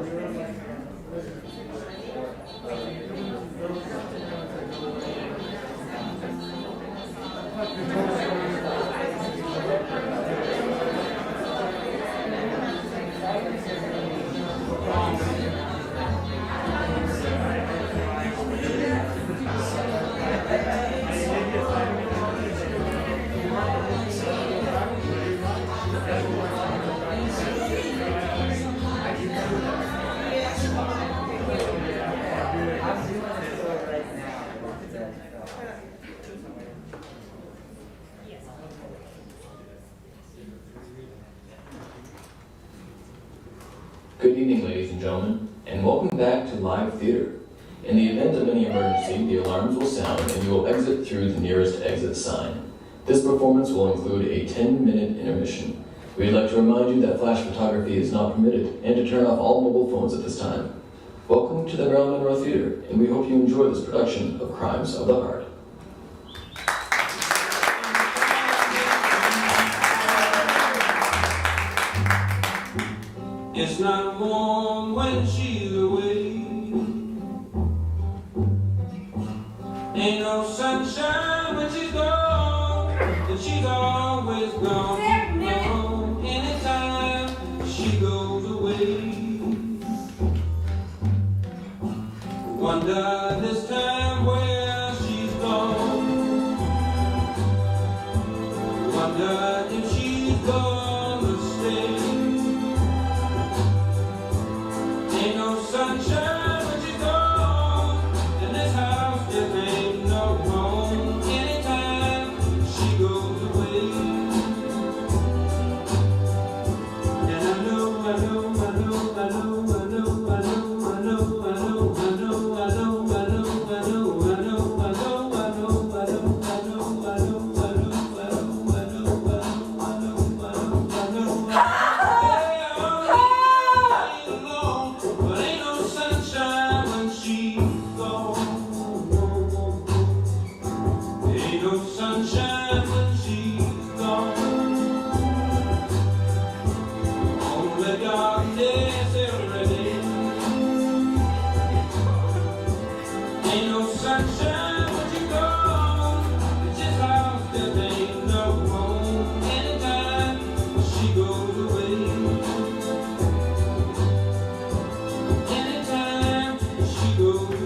Good evening, ladies and gentlemen, and welcome back to Live Theater. In the event of any emergency, the alarms will sound and you will exit through the nearest exit sign. This performance will include a 10-minute intermission. We'd like to remind you that flash photography is not permitted and to turn off all mobile phones at this time. Welcome to the Marilyn Monroe Theater, and we hope you enjoy this production of Crimes of the Heart. It's not warm when she's away. Ain't no sunshine when she's gone, and she's always gone. Anytime she goes away. Wonder this time where she's gone. Wonder if she's gonna stay. Ain't no sunshine when she's gone, and this house just ain't no home. Anytime she goes away. And I know, I know, I know, I know, I know, I know, I know, I know, I know, I know, I know, I know, I know, I know, I know, I know, I know, I know. Sunshine when she's gone. Only darkness every day. Ain't no sunshine when she's gone. It's just house that ain't no home. Anytime she goes away. Anytime she goes away.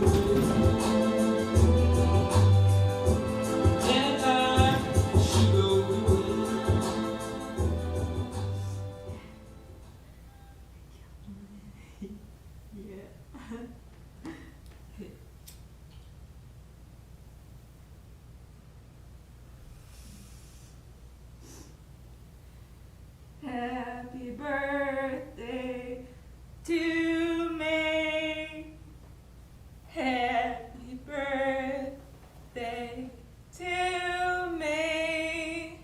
Happy birthday to me. Happy birthday to me.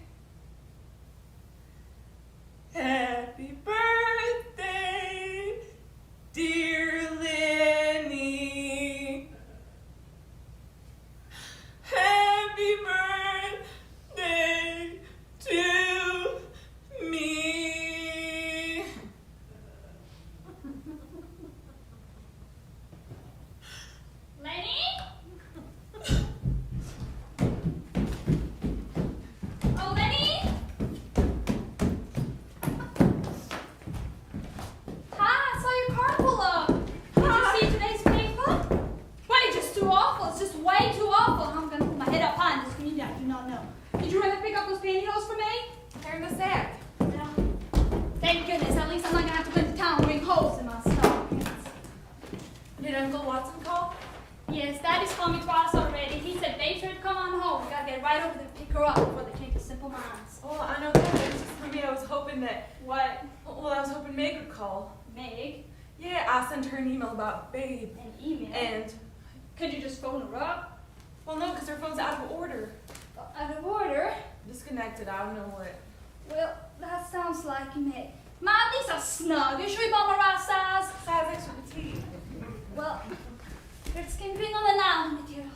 Happy birthday, dear Lenny. Happy birthday to me. Lenny? Oh, Lenny? Hi, I saw your car pull up. Did you see today's paper? Wait, just too awful. It's just way too awful. I'm gonna put my head up high in this community. I do not know. Did you ever pick up those pantyhose for me? They're in the sack. No. Thank goodness. At least I'm not gonna have to go to town and bring holes in my stockings. Did Uncle Watson call? Yes, Daddy's called me twice already. He said they should come on home. We gotta get right over there to pick her up before they change the simple minds. Well, I know that. It's just for me. I was hoping that. What? Well, I was hoping Meg would call. Meg? Yeah, I sent her an email about Babe. An email? And, Could you just phone her up? well, no, because her phone's out of order. Out of order? Disconnected. I don't know what. Well, that sounds like Meg. Ma, these are snug. You sure you bought my right size? Size extra petite. Well, it's skimping on the nylon material.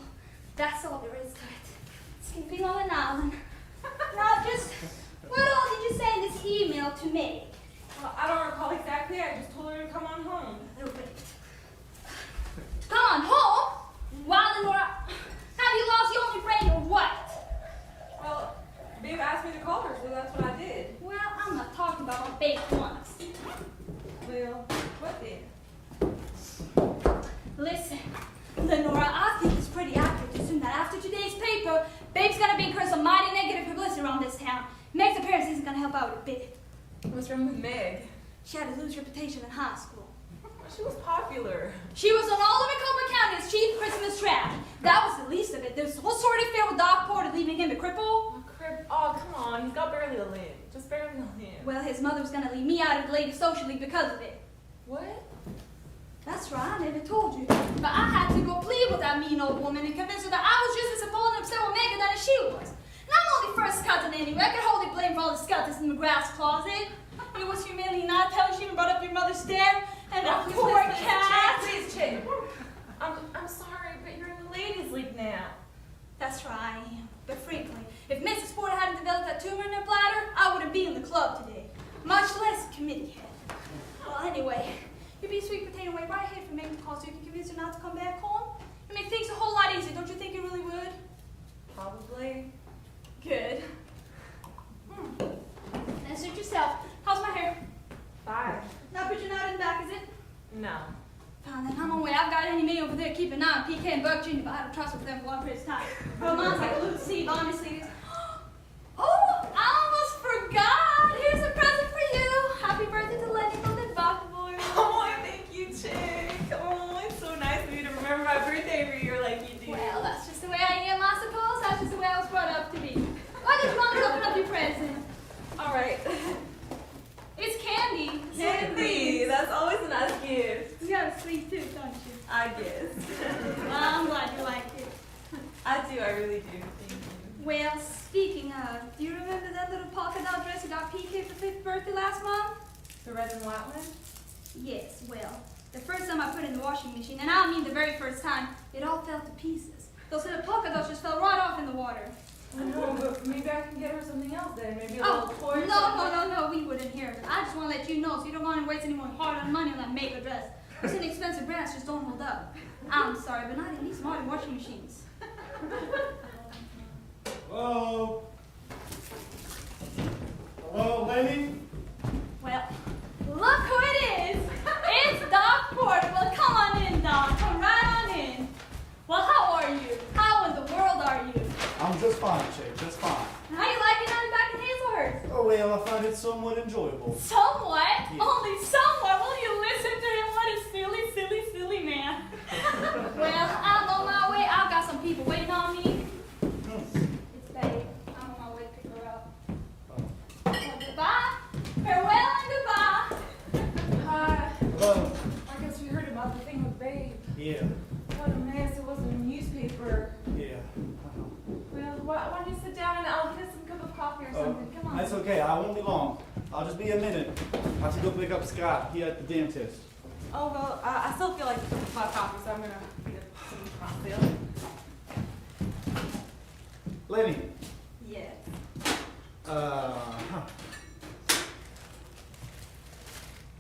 That's all there is to it. Skimping on the nylon. Now, just what all did you say in this email to Meg? Well, I don't recall exactly. I just told her to come on home. Oh, What's wrong with Meg? She had a loose reputation in high school. She was popular. She was on all of Macomb County's chief Christmas trash. That was the least of it. There was the whole sorority affair with Doc Porter leaving him a cripple. Oh, come on. He's got barely a limb. Just barely a limb. Well, his mother was gonna leave me out of the ladies' social league because of it. What? That's right, I never told you. But I had to go plead with that mean old woman and convince her that I was just as appalled and upset with Megan than she was. And I'm only first cousin anyway. I could hardly blame for all the skeletons in McGrath's closet. It was humiliating not telling she even brought up your mother's death. And that poor cat. Please, Chick. I'm sorry, but you're in the ladies' league now. That's right, I am. But frankly, if Mrs. Porter hadn't developed that tumor in her bladder, I wouldn't be in the club today. Much less committee head. Well, anyway, you'd be sweet potato wait right here for Megan to call so you can convince her not to come back home. It make things a whole lot easier, don't you think it really would? Probably. Good. And suit yourself. How's my hair? Bye. Not put your knot in the back, is it? No. Fine, then I'm on my way. I've got any me over there keeping an eye on PK and Buck Jr., but I don't trust with them for long periods of time. Well, mine's like a little seed, honestly. Oh, I almost forgot. Here's a present for you. Happy birthday to Lenny from the Buck Boy. Oh, thank you, Chick. Oh, it's so nice of you to remember my birthday every year like you do. Well, that's just the way I am, I suppose. That's just the way I was brought up to be. Why did you want me to open up your present? All right. It's candy. Candy. That's always a nice gift. You got a sweet tooth, don't you? I guess. Well, I'm glad you liked it. I do. I really do. Thank you. Well, speaking of, do you remember that little polka dot dress you got PK for 5th birthday last month? The red and white one? Yes, well, the first time I put it in the washing machine, and I don't mean the very first time, it all fell to pieces. Those little polka dots just fell right off in the water. I know, but maybe I can get her something else then. Maybe a Oh, little toy. or no, we wouldn't hear it. I just want to let you know so you don't want to waste any more hard-earned money on that makeup dress. It's an expensive brand, just don't hold up. I'm sorry, but not in these modern washing machines. Hello? Hello, Lenny? Well, look who it is. It's Doc Porter. Well, come on in, Doc. Come right on in. Well, how are you? How in the world are you? I'm just fine, Chick, just fine. How you liking having back in Hazelhurst? Oh, well, I find it somewhat enjoyable. Somewhat? Yeah. Only somewhat? Will you listen to him? What a silly, silly, silly man. Well, I'm on my way. I've got some people waiting on me. It's Babe. I'm on my way to pick her up. Well, goodbye. Farewell and goodbye. Hi. Hello? I guess we heard about the thing with Babe. Yeah, What a mess. It was in the newspaper. yeah. Well, why don't you sit down and I'll get us some cup of coffee or something. Come on. That's okay, I won't be long. I'll just be a minute. I have to go pick up Scott. He at the dentist. Oh, well, I still feel like my coffee, so I'm going to get some for myself. Lenny, Yes.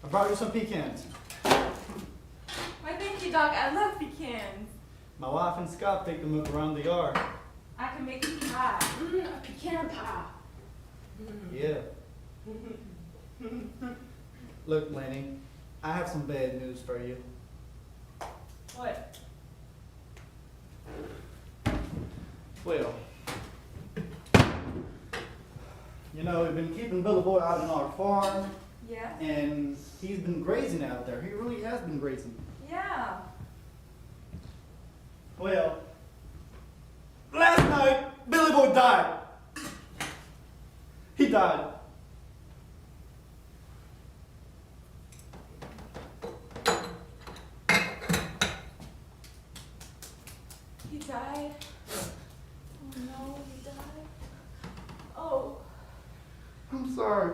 I brought you some pecans. Why, thank you, Doc. I love pecans. My wife and Scott picked them up around the yard. I can make a pie. A pecan pie. Yeah. Look, Lenny, I have some bad news for you. What? Well, you know, we've been keeping Billy Boy out on our farm, Yeah? and he's been grazing out there. He really has been grazing. Yeah. Well, last night, Billy Boy died. He died. He died? Oh, no, he died? Oh. I'm sorry.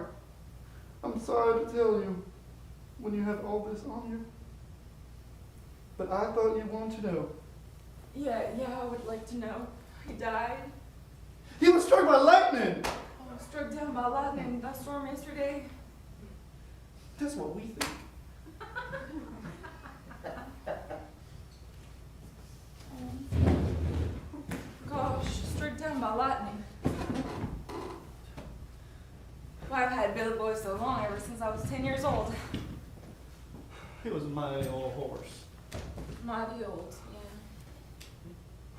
I'm sorry to tell you when you have all this on you. But I thought you wanted to know. Yeah, I would like to know. He died? He was struck by lightning. Oh, struck down by lightning in that storm yesterday? That's what we think. Gosh, struck down by lightning. Why, I've had Billy Boy so long, ever since I was 10 years old. He was a mighty old horse. Mighty old, yeah.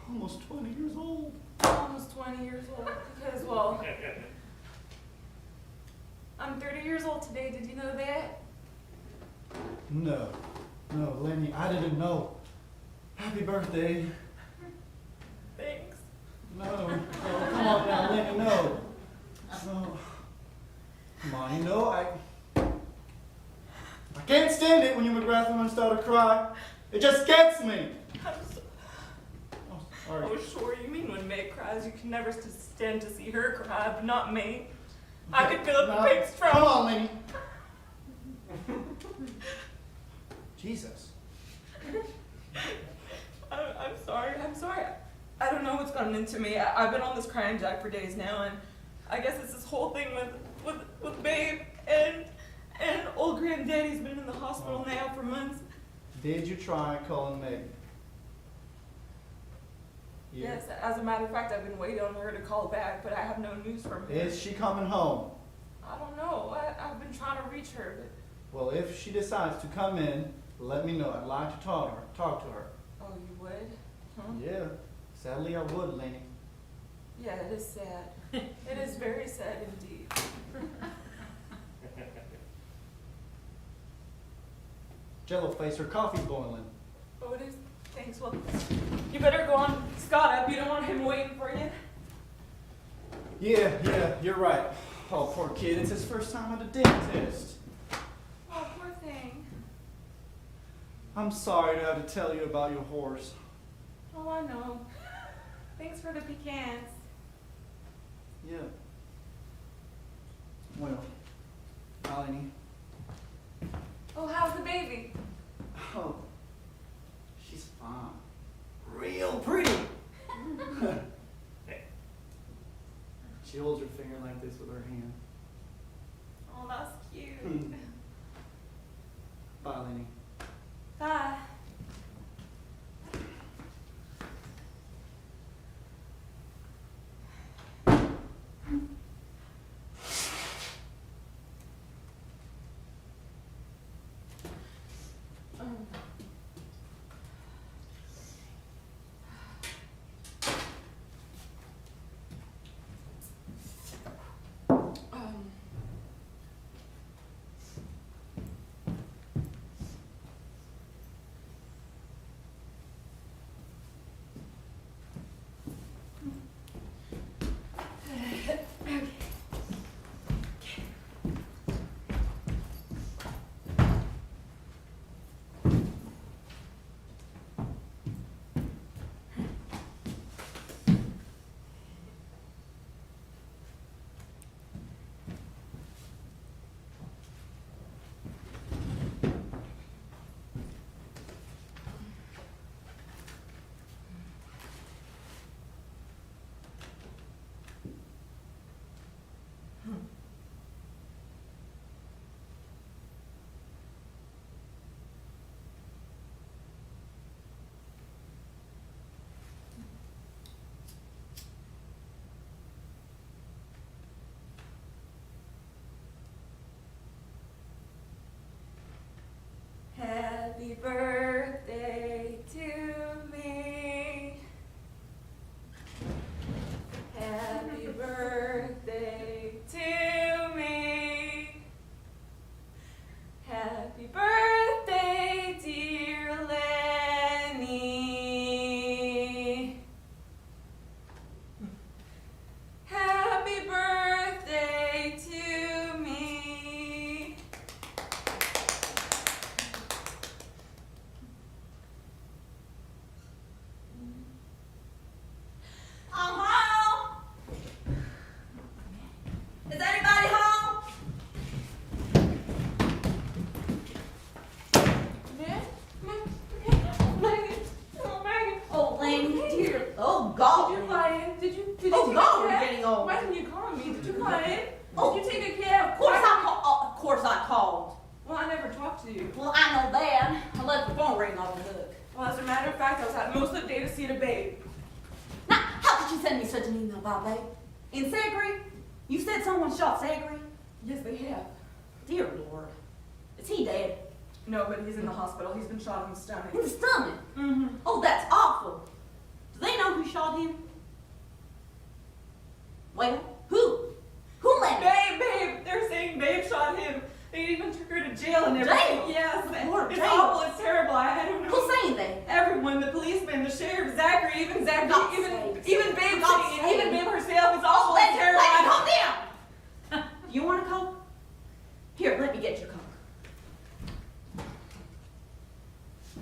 Almost 20 years old. Almost 20 years old. Because, well, I'm 30 years old today. Did you know that? No, Lenny, I didn't know. Happy birthday. Thanks. No, come on now, Lenny, no. No. Come on, you know, I can't stand it when you McGrath and start to cry. It just gets me. I'm so, Oh, sorry. oh, sure. You mean when Meg cries, you can never stand to see her cry, but not me. I could feel it Now, the pig's come from. on, Lenny. Jesus. I'm sorry. I'm sorry. I don't know what's gotten into me. I've been on this crying jack for days now, and I guess it's this whole thing with Babe and old granddaddy's been in the hospital now for months. Did you try calling Meg? Yeah. Yes, as a matter of fact, I've been waiting on her to call back, but I have no news from her. Is she coming home? I don't know. I've been trying to reach her, but Well, if she decides to come in, let me know. I'd like to talk to her. oh, you would? Huh? Yeah. Sadly, I would, Lenny. Yeah, it is sad. It is very sad indeed. Jello face, her coffee's boiling. Oh, it is. Thanks. Well, you better go on Scott up. You don't want him waiting for you. Yeah, you're right. Oh, poor kid. It's his first time at a dentist. Oh, poor thing. I'm sorry to have to tell you about your horse. Oh, I know. Thanks for the pecans. Yeah. Well, Lenny. Oh, how's the baby? Oh, she's fine. Real pretty. She holds her finger like this with her hand. Oh, that's cute. Bye, Lenny. Bye. Happy birthday to me. Happy birthday to me. Happy birthday, dear Lenny. Happy birthday to me. I'm home. Is anybody home? Megan. Oh, Megan. Oh, Laney, dear. Oh, Did God. you fly in? Did you Oh, take God, a we're cab? getting old. Why didn't you call me? Did you fly in? Oh. Did you take a cab? Of course I called. Oh, of course I called. Well, I never talked to you. Well, I know that. I left the phone ring on the hook. Well, as a matter of fact, I was out most of the day to see the babe. Now, how could you send me such an email about that? In Sagri? You said someone shot Sagri? Yes, they have. Dear Lord. Is he dead? No, but he's in the hospital. He's been shot in the stomach. In the stomach? Mm-hmm. Oh, that's awful. Do they know who shot him? Well, who? Who let him? Babe, they're saying babe. to jail and everything. Jail? Yes, Lord, it's jail. awful. It's terrible. I don't know. Who's saying that? Everyone, the policeman, the sheriff, Zachary, even Zachary, God's even sakes. even Babe, God's City, and even sakes. Babe herself. It's awful. Let It's terrible. me calm down. You want a Coke? Here, let me get your Coke.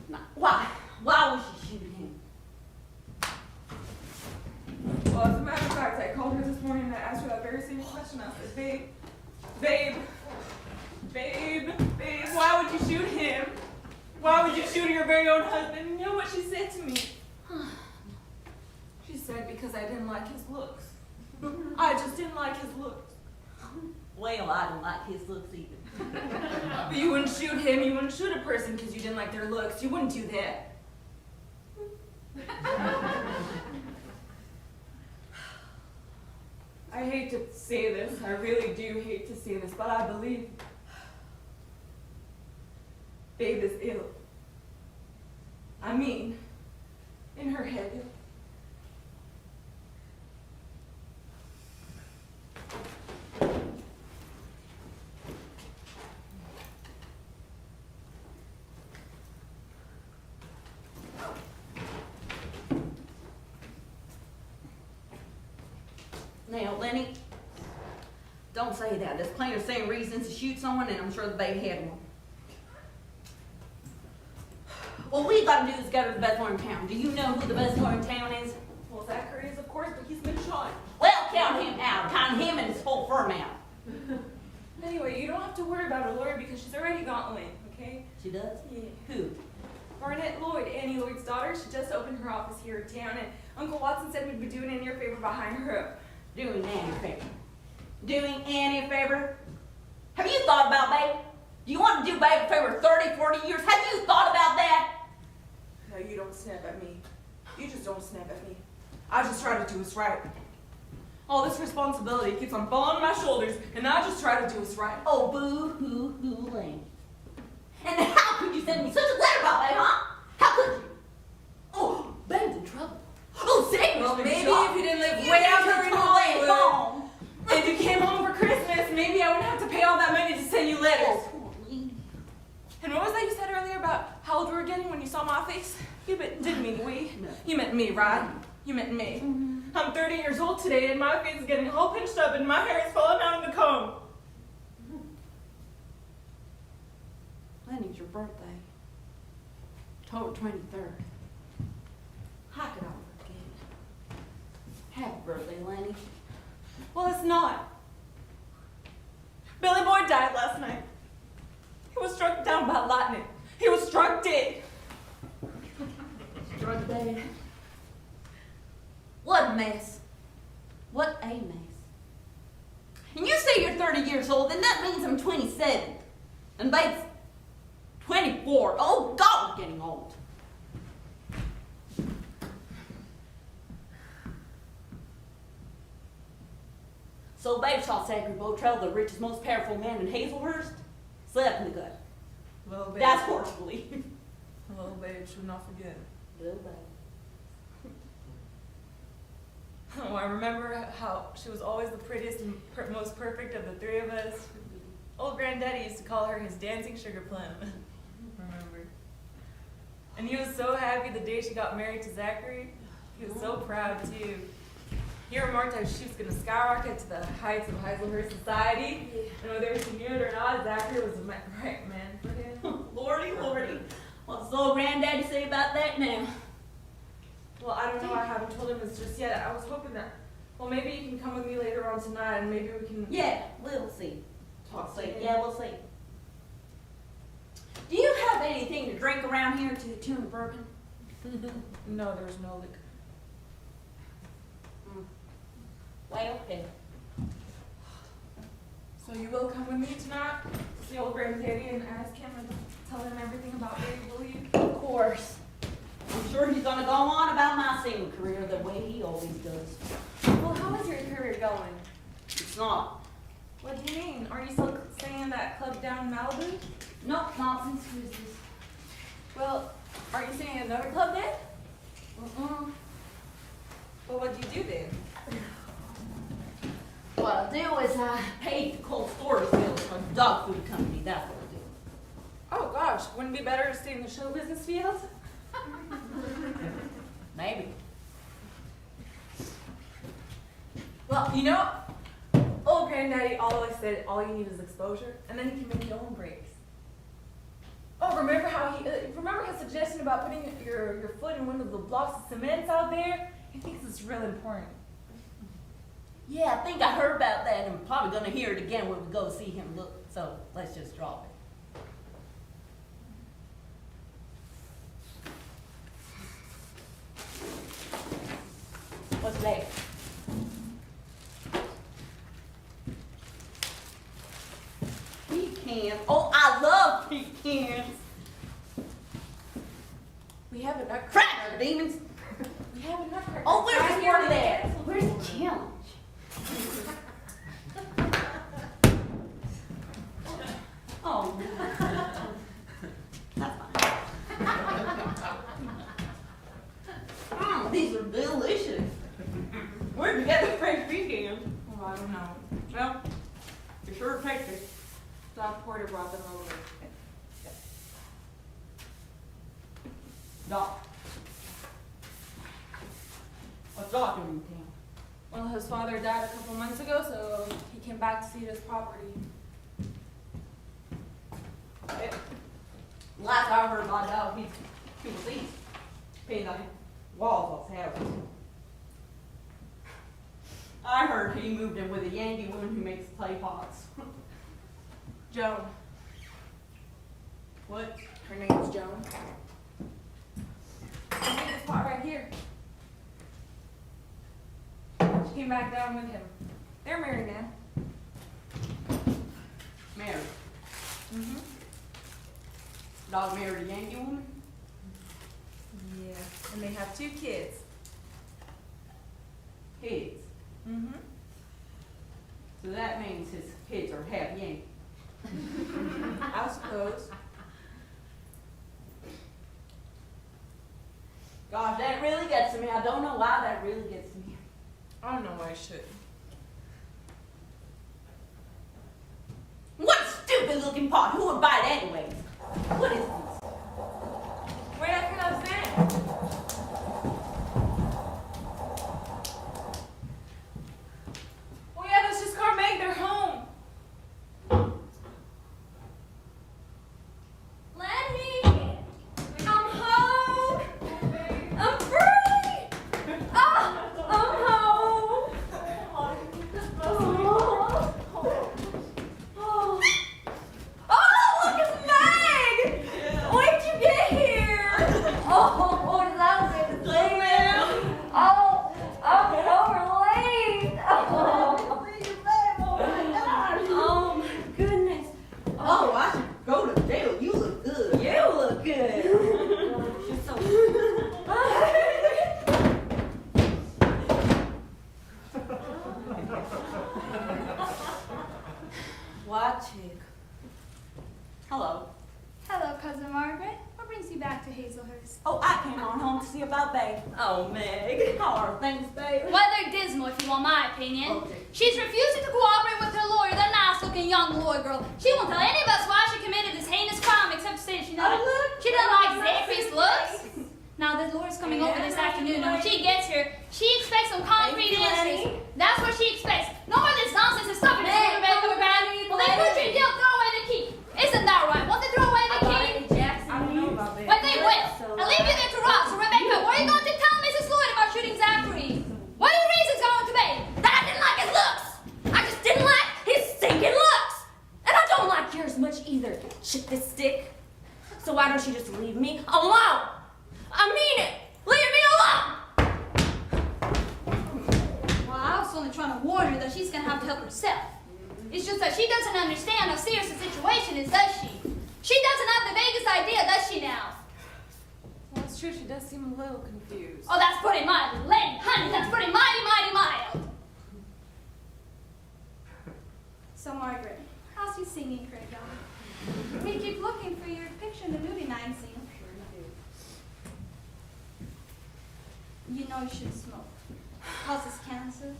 Now, why? Why was she shooting him? Well, as a matter of fact, I called her this morning and I asked her that very same question. I said, Babe, why would you shoot him? Why would you shoot your very own husband? And you know what she said to me? She said, because I didn't like his looks. I just didn't like his looks. Well, I don't like his looks either. But you wouldn't shoot him, you wouldn't shoot a person because you didn't like their looks. You wouldn't do that. I hate to say this, I really do hate to say this, but I believe Babe is ill. I mean, in her head. Now, Lenny, don't say that. There's plenty of same reasons to shoot someone, and I'm sure the baby had one. What we gotta do is go to the best lawyer in town. Do you know who the best lawyer in town is? Well, Zachary is, of course, but he's been shot. Well, count him out. Count him and his whole firm out. Anyway, you don't have to worry about a lawyer because she's already got one, okay? She does? Yeah. Who? Barnett Lloyd, Annie Lloyd's daughter, she just opened her office here in town, and Uncle Watson said we'd be doing Annie a favor behind her up. Doing Annie a favor. Doing Annie a favor? Have you thought about Babe? Do you want to do Babe a favor 30, 40 years? Have you thought about that? No, you don't snap at me. You just don't snap at me. I just try to do what's right. All this responsibility keeps on falling on my shoulders, and I just try to do what's right. Oh, boo-hoo-hoo, Lane. And how could you send me such a letter about Babe, huh? How could you? Oh, Babe's in trouble. Oh, Zach's Well, been maybe shot. if you didn't live You way need out to here in turn Hollywood, home. if you came home for Christmas, maybe I wouldn't have to pay all that money to send you letters. Oh, poor Lane. And what was that you said earlier about how old we were getting when you saw my face? You didn't mean we. No. You meant me, right? You meant me. I'm 30 years old today, and my face is getting all pinched up, and my hair is falling out in the comb. Lenny's your birthday. October 23rd. How could I forget? Happy birthday, Lenny. Well, it's not. Billy Boyd died last night. He was struck down by lightning. He was struck dead. Struck dead. What a mess. What a mess. And you say you're 30 years old, and that means I'm 27. And Babe's 24. Oh, God, we're getting old. So Babe shot Zachary Botrell, the richest, most powerful man in Hazelhurst, slept in the gut. Little babe. That's forcefully. Little babe should not forget. Little Babe. Oh, I remember how she was always the prettiest and most perfect of the three of us. Old Granddaddy used to call her his dancing sugar plum. Remember? And he was so happy the day she got married to Zachary. He was so proud too. He remarked how she was going to skyrocket to the heights of Heiselhurst society. And whether she knew it or not, Zachary was the right man for him. Lordy, Lordy. What's the old Granddaddy say about that now? Well, I don't know. I haven't told him this just yet. I was hoping that, well, maybe you can come with me later on tonight, and maybe we can. Yeah, we'll see. Talk See. to him. Yeah, we'll see. Do you have anything to drink around here to the tune of bourbon? No, there's no liquor. Well, okay. So you will come with me tonight to see old Granddaddy and ask him and tell him everything about Babe, will you? Of course. I'm sure he's gonna go on about my singing career the way he always does. Well, how is your career going? It's not. What do you mean? Are you still singing in that club down in Malibu? Nope, nonsense cruises. Well, are you singing in another club then? Uh-uh. Well, what do you do then? What I do is I pay the cold storage bills for the dog food company. That's what I do. gosh, wouldn't it be better to stay in the show business field? Maybe. Well, you know, old granddaddy always said all you need is exposure, and then you can make your own breaks. Oh, remember how remember his suggestion about putting your foot in one of the blocks of cement out there? He thinks it's really important. Yeah, I think I heard about that, and I'm probably gonna hear it again when we go see him look, so let's just drop it. What's that? Pecans. Oh, I love pecans. We have a nutcracker. Cracker demons. We have a nutcracker. Oh, where's Right the here part in of the that? castle. Where's the challenge? Oh. That's fine. These are delicious. Where'd you get the French pecan? Oh, I don't know. Well, you sure tasty. Doc Porter brought them over. Doc. What's Doc doing in town? Well, his father died a couple months ago, so he came back to see his property. Last I heard about Doc, he was east. Painting the walls off his house. I heard he moved in with a Yankee woman who makes clay pots. Joan. What? Her name's Joan. She made this pot right here. She came back down with him. They're married now. Married. Mm-hmm. Dog married a Yankee woman? Yeah. And they have 2 kids. Kids. Mm-hmm. So that means his kids are half Yankee. I suppose. Gosh, that really gets to me. I don't know why that really gets to me. I don't know why I should. What a stupid looking pot. Who would buy it anyways? What is this? Where that comes in? Oh yeah, that's just Carmeg. They're home. Lenny! I'm home! I'm free! Ah! I'm home! Oh! Oh! Oh, look, it's Meg! When'd you get here? Oh, is that good to see, man? Oh, I'm so relieved! Oh, oh my goodness! Oh, I should go to jail. You look good. You look good. She's so What chick? Hello. Hello, Cousin Margaret. What brings you back to Hazelhurst? Oh, I came on home to see about Babe. Oh, Meg. How are things, babe? Well, they're dismal, if you want my opinion. Okay. She's refusing to cooperate with her lawyer, that nice-looking young lawyer girl. She won't tell any of us why she committed this heinous crime, except to say that she doesn't like Zachary's looks. Now, the lawyer's coming over this afternoon, and when she gets here, she expects some concrete answers. That's what she expects. No more of this nonsense and stuff. Well, they put you in jail, throw away the key. Isn't that right? Won't they throw away the key? I don't know about that. Well, they will. I'll leave you there to rot. So, Rebecca, what are you going to tell Mrs. Lloyd about shooting Zachary? What are your reasons going to be? That I didn't like his looks. I just didn't like his stinking looks. And I don't like yours much either, shit this stick. So why don't you just leave me alone? I mean it. Leave me alone. Well, I was only trying to warn her that she's going to have to help herself. It's just that she doesn't understand how serious the situation is, does she? She doesn't have the vaguest idea, does she now? Well, it's true. She does seem a little confused. Oh, that's putting mild. Lenny, honey, that's putting mighty mild. So, Margaret, how's your singing career going? We keep looking for your picture in the movie magazine. You know you shouldn't smoke. Causes cancer.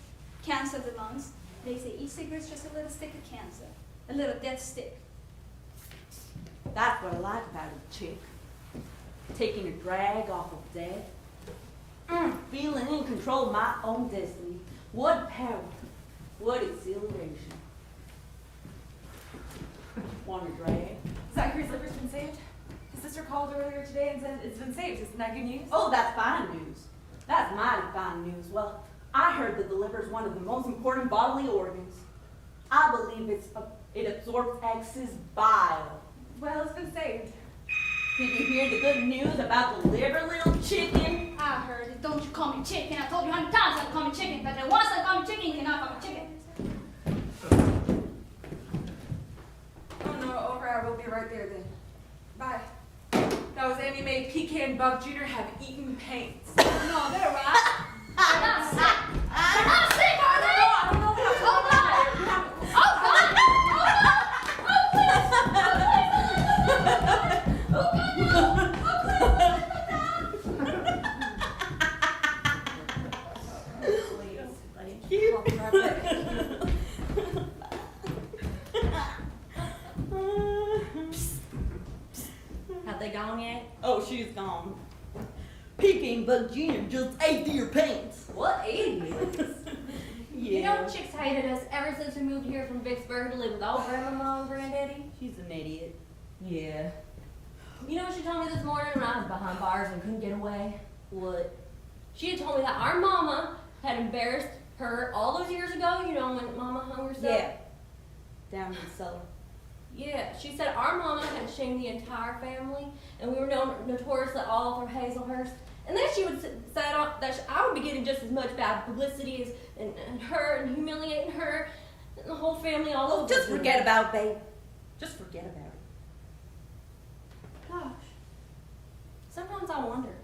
Cancer of the lungs. They say each cigarette's just a little stick of cancer. A little death stick. That's what I like about a chick. Taking a drag off of death. Feeling in control of my own destiny. What power. What exhilaration. Want a drag? Zachary's liver's been saved. His sister called earlier today and said it's been saved. Isn't that good news? Oh, that's fine news. That's mighty fine news. Well, I heard that the liver is one of the most important bodily organs. I believe it absorbs excess bile. Well, it's been saved. Did you hear the good news about the liver, little chicken? I heard it. Don't you call me chicken. I told you 100 times not to call me chicken. But once I call me chicken, you cannot call me chicken. Oh no, over. I will be right there then. Bye. That was Annie Mae, Pecan, Bug Jr. have eaten paints. No, they're right. They're not sick. They're not sick, are they? I don't know what I'm talking about. Oh, God. Oh, please. Oh, God. Have they gone yet? Oh, she's gone. Peking Bug Jr. just ate your pants. What idiots. You know, chicks hated us ever since we moved here from Vicksburg to live with old grandmama and granddaddy. She's an idiot. Yeah. You know what she told me this morning when I was behind bars and couldn't get away? What? She had told me that our mama had embarrassed her all those years ago, you know, when mama hung herself. Yeah. Down in the cellar. Yeah, she said our mama had shamed the entire family, and we were notoriously all over Hazelhurst. And then she would say that I would be getting just as much bad publicity as and her and humiliating her and the whole family all over. Just forget about it, babe. Just forget about it. Gosh, sometimes I wonder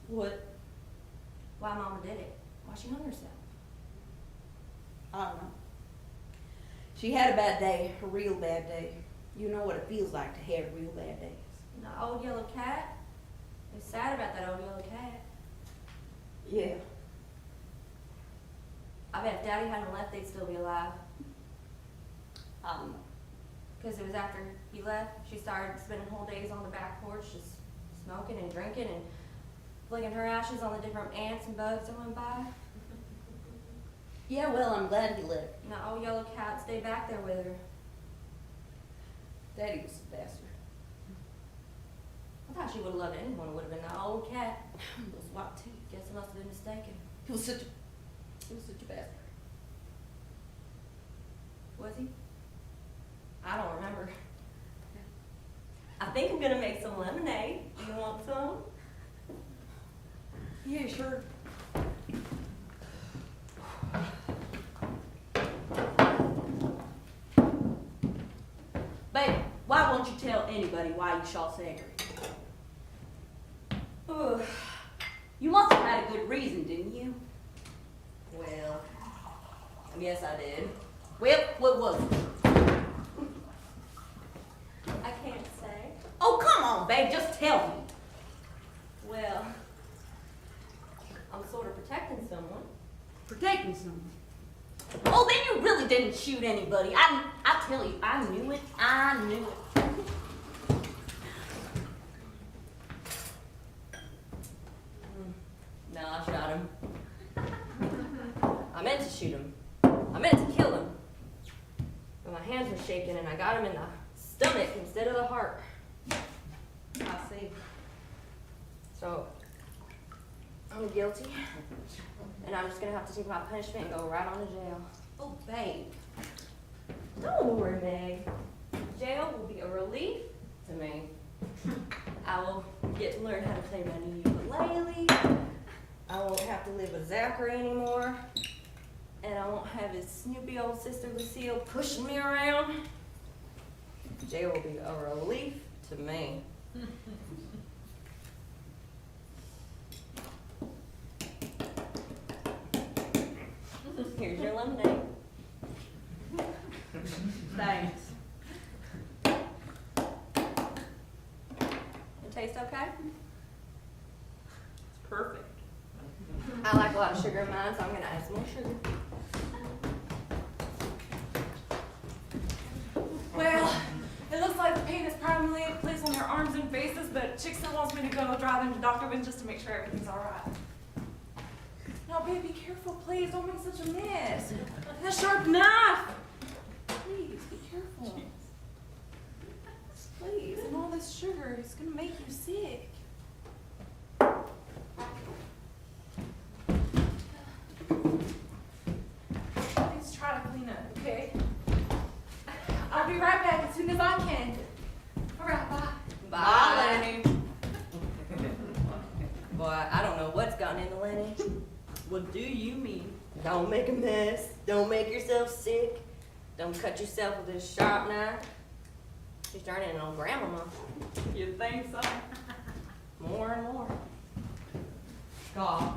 What? why mama did it, why she hung herself. I don't know. She had a bad day, a real bad day. You know what it feels like to have real bad days. The old yellow cat. It's sad about that old yellow cat. Yeah. I bet if Daddy hadn't left, they'd still be alive. I don't know. Because it was after he left, she started spending whole days on the back porch just smoking and drinking and flicking her ashes on the different ants and bugs that went by. Yeah, well, I'm glad he left. And the old yellow cat stayed back there with her. Daddy was a bastard. I thought she would have loved anyone. It would have been the old cat. Those white teeth. Guess I must have been mistaken. He was such a bastard. Was he? I don't remember. I think I'm gonna make some lemonade. Do you want some? Yeah, sure. Babe, why won't you tell anybody why you shot Zachary? Ugh. You must have had a good reason, didn't you? Well, I guess I did. Well, what was it? I can't say. Oh, come on, babe, just tell me. Well, I'm sort of protecting someone. Protecting someone. Oh, then you really didn't shoot anybody. I tell you, I knew it. I knew it. No, I shot him. I meant to shoot him. I meant to kill him. But my hands were shaking and I got him in the stomach instead of the heart. I see. So, I'm guilty. And I'm just gonna have to take my punishment and go right on to jail. Oh, babe. Don't worry, Meg. Jail will be a relief to me. I will get to learn how to play my new ukulele. I won't have to live with Zachary anymore. And I won't have his snoopy old sister Lucille pushing me around. Jail will be a relief to me. Here's your lemonade. Thanks. It tastes okay? It's perfect. I like a lot of sugar in mine, so I'm gonna add some more sugar. Well, it looks like like the pain is primarily placed on their arms and faces, but Chick still wants me to go drive them to Dr. Wynn just to make sure everything's alright. Now, babe, be careful, please. Don't make such a mess. That sharp knife. Please, be careful. Please, and all this sugar is gonna make you sick. Please try to clean up, okay? I'll be right back as soon as I can. Alright, bye. Bye, Lenny. Boy, I don't know what's gotten into Lenny. What do you mean? Don't make a mess. Don't make yourself sick. Don't cut yourself with this sharp knife. She's turning into old grandmama. You think so? More and more. God.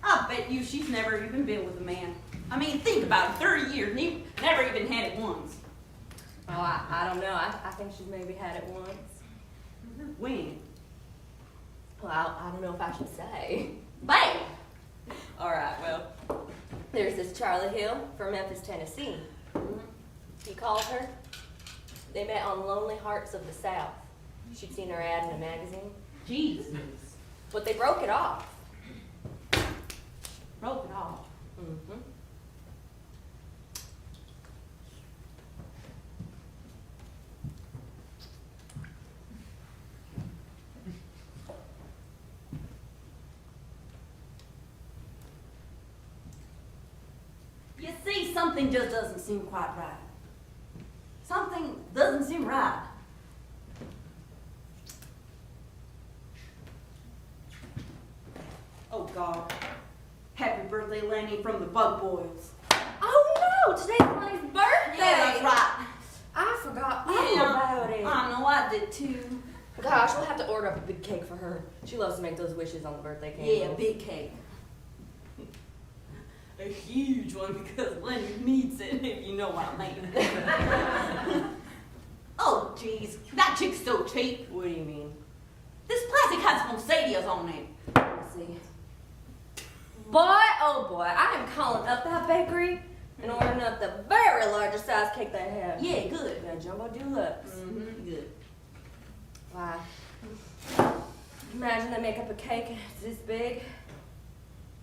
I bet you she's never even been with a man. I mean, think about it, 30 years, and you never even had it once. Oh, I don't know. I think she's maybe had it once. When? Well, I don't know if I should say. Babe! Alright, well, There's this Charlie Hill from Memphis, Tennessee. He called her. They met on Lonely Hearts of the South. She'd seen her ad in a magazine. Jesus. But they broke it off. Broke it off. Mm-hmm. You see, something just doesn't seem quite right. Something doesn't seem right. Oh, God. Happy birthday, Lenny, from the Bug Boys. Oh no! Today's Lenny's birthday! Yeah, that's right. I forgot all Yeah, about it. I know, I did too. Gosh, we'll have to order up a big cake for her. She loves to make those wishes on the birthday cake. Yeah, big cake. A huge one because Lenny needs it, if you know what I mean. Oh, jeez, that chick's so cheap. What do you mean? This plastic has poinsettias on it. Let's see. Boy, oh boy, I am calling up that bakery and ordering up the very largest size cake they have. Yeah, good. Yeah, Jumbo Deluxe. Mm-hmm, good. Why? Imagine they make up a cake and it's this big.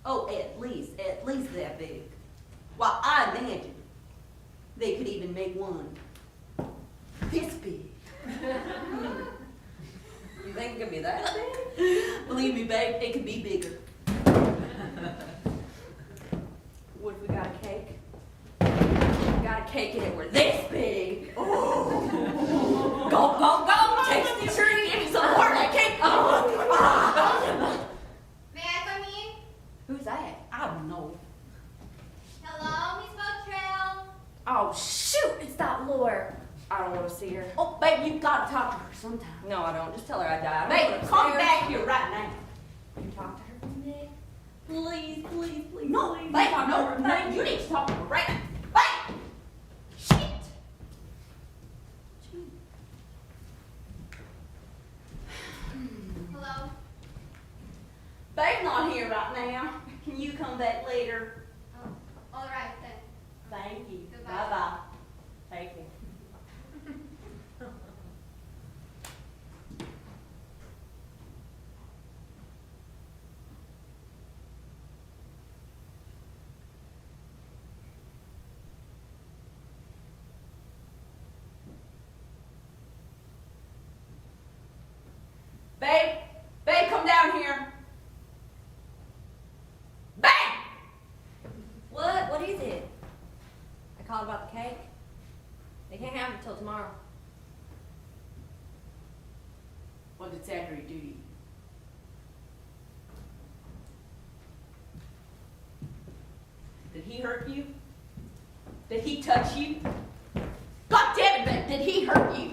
Oh, at least that big. Well, I imagine they could even make one this big. You think it could be that big? Believe me, babe, it could be bigger. What if we got a cake? We got a cake and it were this big. Oh. Go, go, go! Taste the tree, give me some more of that cake. Oh. May I come in? Who's that? I don't know. Hello, Miss Bottrell. Oh shoot, it's that lure. I don't want to see her. Oh, babe, you gotta talk to her sometime. No, I don't. Just tell her I died. Babe, come back here right now. You talk to her for a minute. Please, please, please. No, babe, I know her name. You need to talk to her right now. Babe! Shit! Hello. Babe's not here right now. Can you come back later? Oh, all right then. Thank you. Goodbye. Bye-bye. Thank you. Babe! Babe, come down here! Babe! What? What is it? I called about the cake. They can't have it till tomorrow. What did Zachary do to you? Did he hurt you? Did he touch you? God damn it, babe, did he hurt you?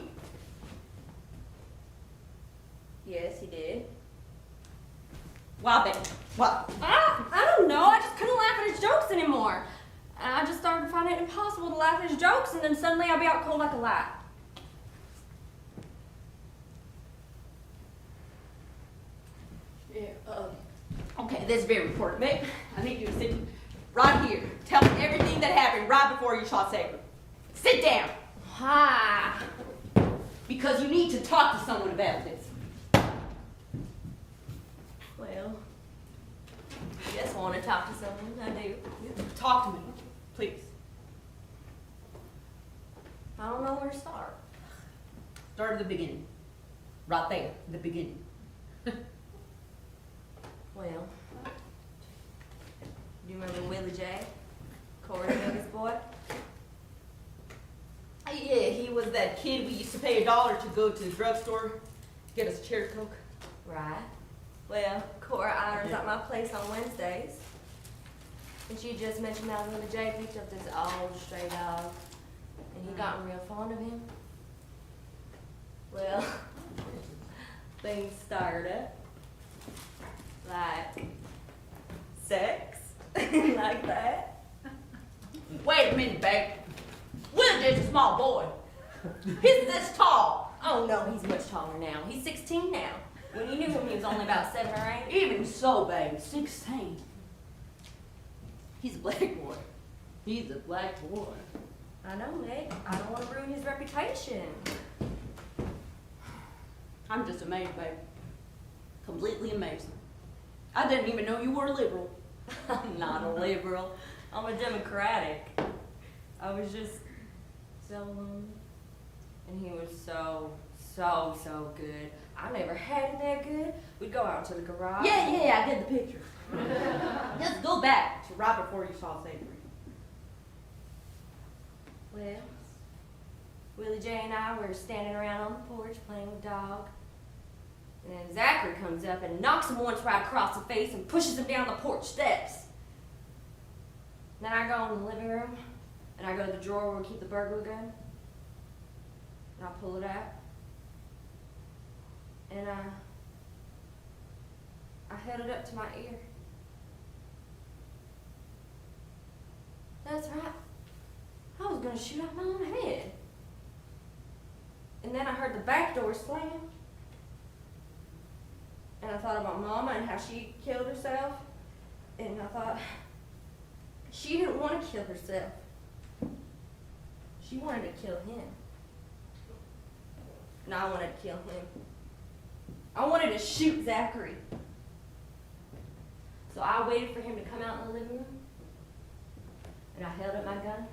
Yes, he did. Why, babe? What? I don't know. I just couldn't laugh at his jokes anymore. And I just started finding it impossible to laugh at his jokes, and then suddenly I'd be out cold like a light. Yeah, okay, that's very important, babe. I need you to sit right here. Tell me everything that happened right before you shot Saber. Sit down. Hi. because you need to talk to someone about this. Well, I guess I want to talk to someone. I do. Talk to me, please. I don't know where to start. Start at the beginning. Right there, the beginning. Well, do you remember Willie J? Corey's youngest boy? Yeah, he was that kid we used to pay $1 to go to the drugstore, get us a cherry Coke. Right. Well, Cora irons at my place on Wednesdays. And she just mentioned how Willie J picked up this old stray dog. And he gotten real fond of him. Well, things started. Like sex. Like that. Wait a minute, babe. Will's just a small boy. He's this tall. Oh no, he's much taller now. He's 16 now. When you knew him, he was only about 7 or 8. Even so, babe, 16. He's a black boy. He's a black boy. I know, Meg. I don't want to ruin his reputation. I'm just amazed, babe. Completely amazed. I didn't even know you were a liberal. I'm not a liberal. I'm a Democratic. I was just so lonely. And he was so good. I never had it that good. We'd go out to the garage. Yeah, I get the picture. Let's go back to right before you saw Savory. Well, Willie J and I were standing around on the porch playing with Dog. And then Zachary comes up and knocks him once right across the face and pushes him down the porch steps. Then I go in the living room and I go to the drawer where we keep the burglar gun. And I pull it out. And I held it up to my ear. That's right. I was gonna shoot out my own head. And then I heard the back door slam. And I thought about Mama and how she killed herself. And I thought, she didn't want to kill herself. She wanted to kill him. And I wanted to kill him. I wanted to shoot Zachary. So I waited for him to come out in the living room. And I held up my gun.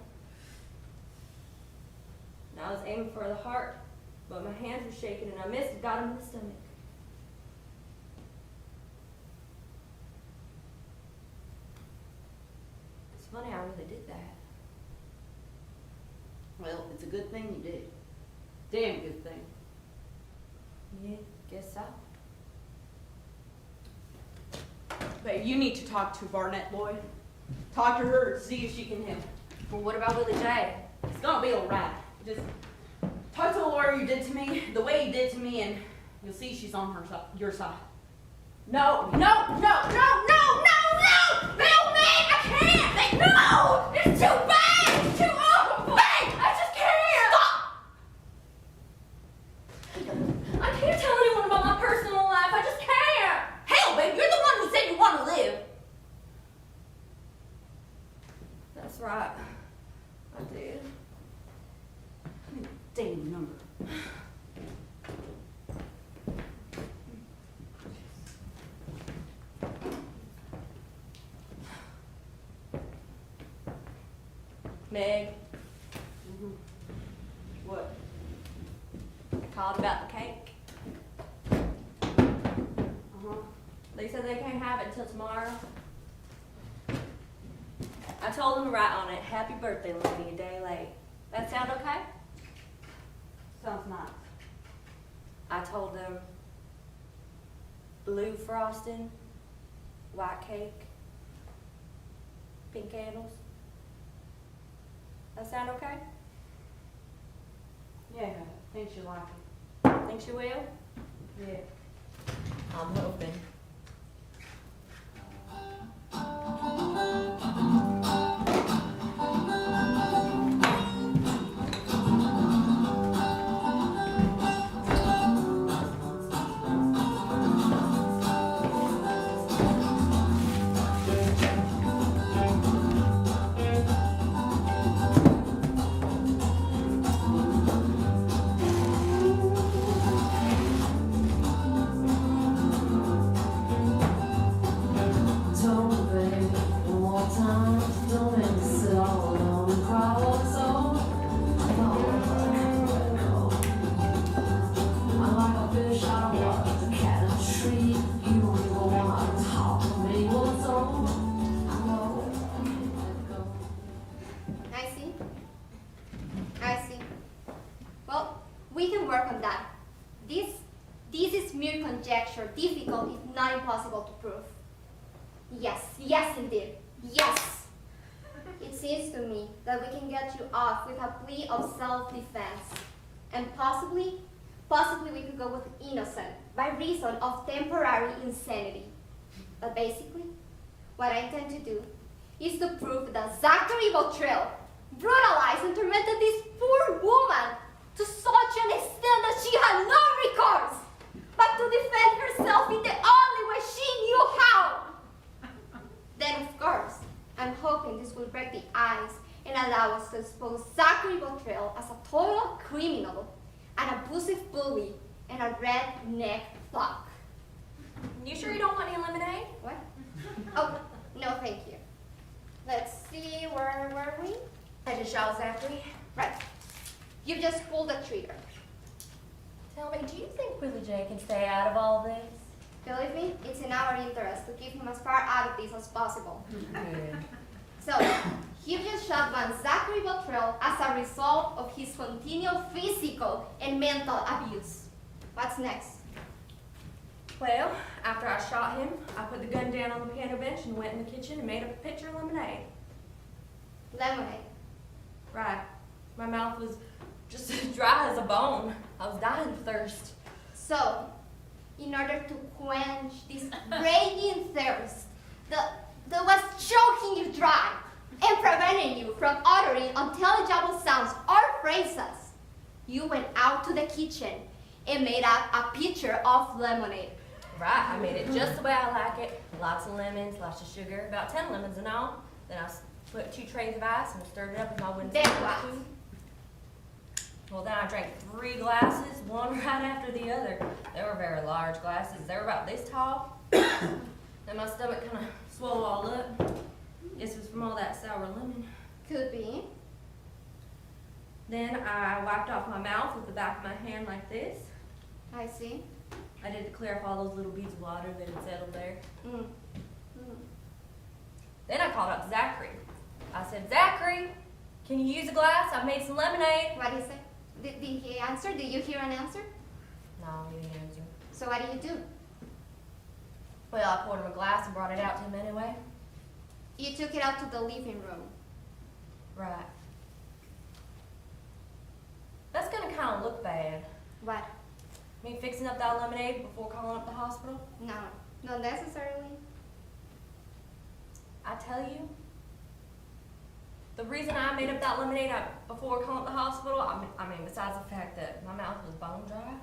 And I was aiming for the heart, but my hands were shaking and I missed and got him in the stomach. It's funny I really did that. Well, it's a good thing you did. Damn good thing. Yeah, guess so. But you need to talk to Barnett Lloyd. Talk to her, see if she can help. Well, what about Willie J? It's gonna be alright. Just talk to the lawyer you did to me, the way you did to me, and you'll see she's on her side, your side. No, no, no, no, no, no, no! Bill, man, I can't! No! It's too bad! It's too awful! Bang! I just can't! Stop! I can't tell anyone about my personal life. I just can't. Hell, babe, you're the one who said you want to live. That's right. I did. Damn number. Meg, What? I called about the cake. Uh-huh. They said they can't have it until tomorrow. I told them to write on it, "Happy birthday, Lenny," a day late. That sound okay? Sounds nice. I told them blue frosting, white cake, pink candles. That sound okay? Yeah, I think she like it. Think she will? Yeah. I'm hoping. conjecture difficult if not impossible to prove. Yes indeed, yes. It seems to me that we can get you off with a plea of self-defense. And possibly we could go with innocent by reason of temporary insanity. But basically, what I intend to do is to prove that Zachary Bottrell brutalized and tormented this poor woman to such an extent that she had no recourse but to defend herself in the only way she knew how. Then, of course, I'm hoping this will break the ice and allow us to expose Zachary Bottrell as a total criminal, an abusive bully, and a redneck thug. You sure you don't want any lemonade? What? Oh, no, thank you. Let's see, where were we? I just shot Zachary. Right. You just pulled the trigger. Tell me, do you think Willie J can stay out of all this? Believe me, it's in our interest to keep him as far out of this as possible. So, you just shotgun Zachary Bottrell as a result of his continual physical and mental abuse. What's next? Well, after I shot him, I put the gun down on the piano bench and went in the kitchen and made up a pitcher of lemonade. Lemonade. Right. My mouth was just as dry as a bone. I was dying of thirst. So, in order to quench this raging thirst that was choking you dry and preventing you from uttering unintelligible sounds or phrases, you went out to the kitchen and made up a pitcher of lemonade. Right, I made it just the way I like it. Lots of lemons, lots of sugar, about 10 lemons in all. Then I put 2 trays of ice and stirred it up with my wooden Then spoon. what? Well, then I drank 3 glasses, one right after the other. They were very large glasses. They were about this tall. Then my stomach kind of swelled all up. Guess it was from all that sour lemon. Could be. Then I wiped off my mouth with the back of my hand like this. I see. I did to clear off all those little beads of water that had settled there. Then I called up Zachary. I said, Zachary, can you use a glass? I've made some lemonade. What is it? Did he answer? Did you hear an answer? No, he didn't answer. So what did you do? Well, I poured him a glass and brought it out to him anyway. You took it out to the living room. Right. That's gonna kind of look bad. What? Me fixing up that lemonade before calling up the hospital. No, not necessarily. I tell you, the reason I made up that lemonade before calling up the hospital, I mean, besides the fact that my mouth was bone dry,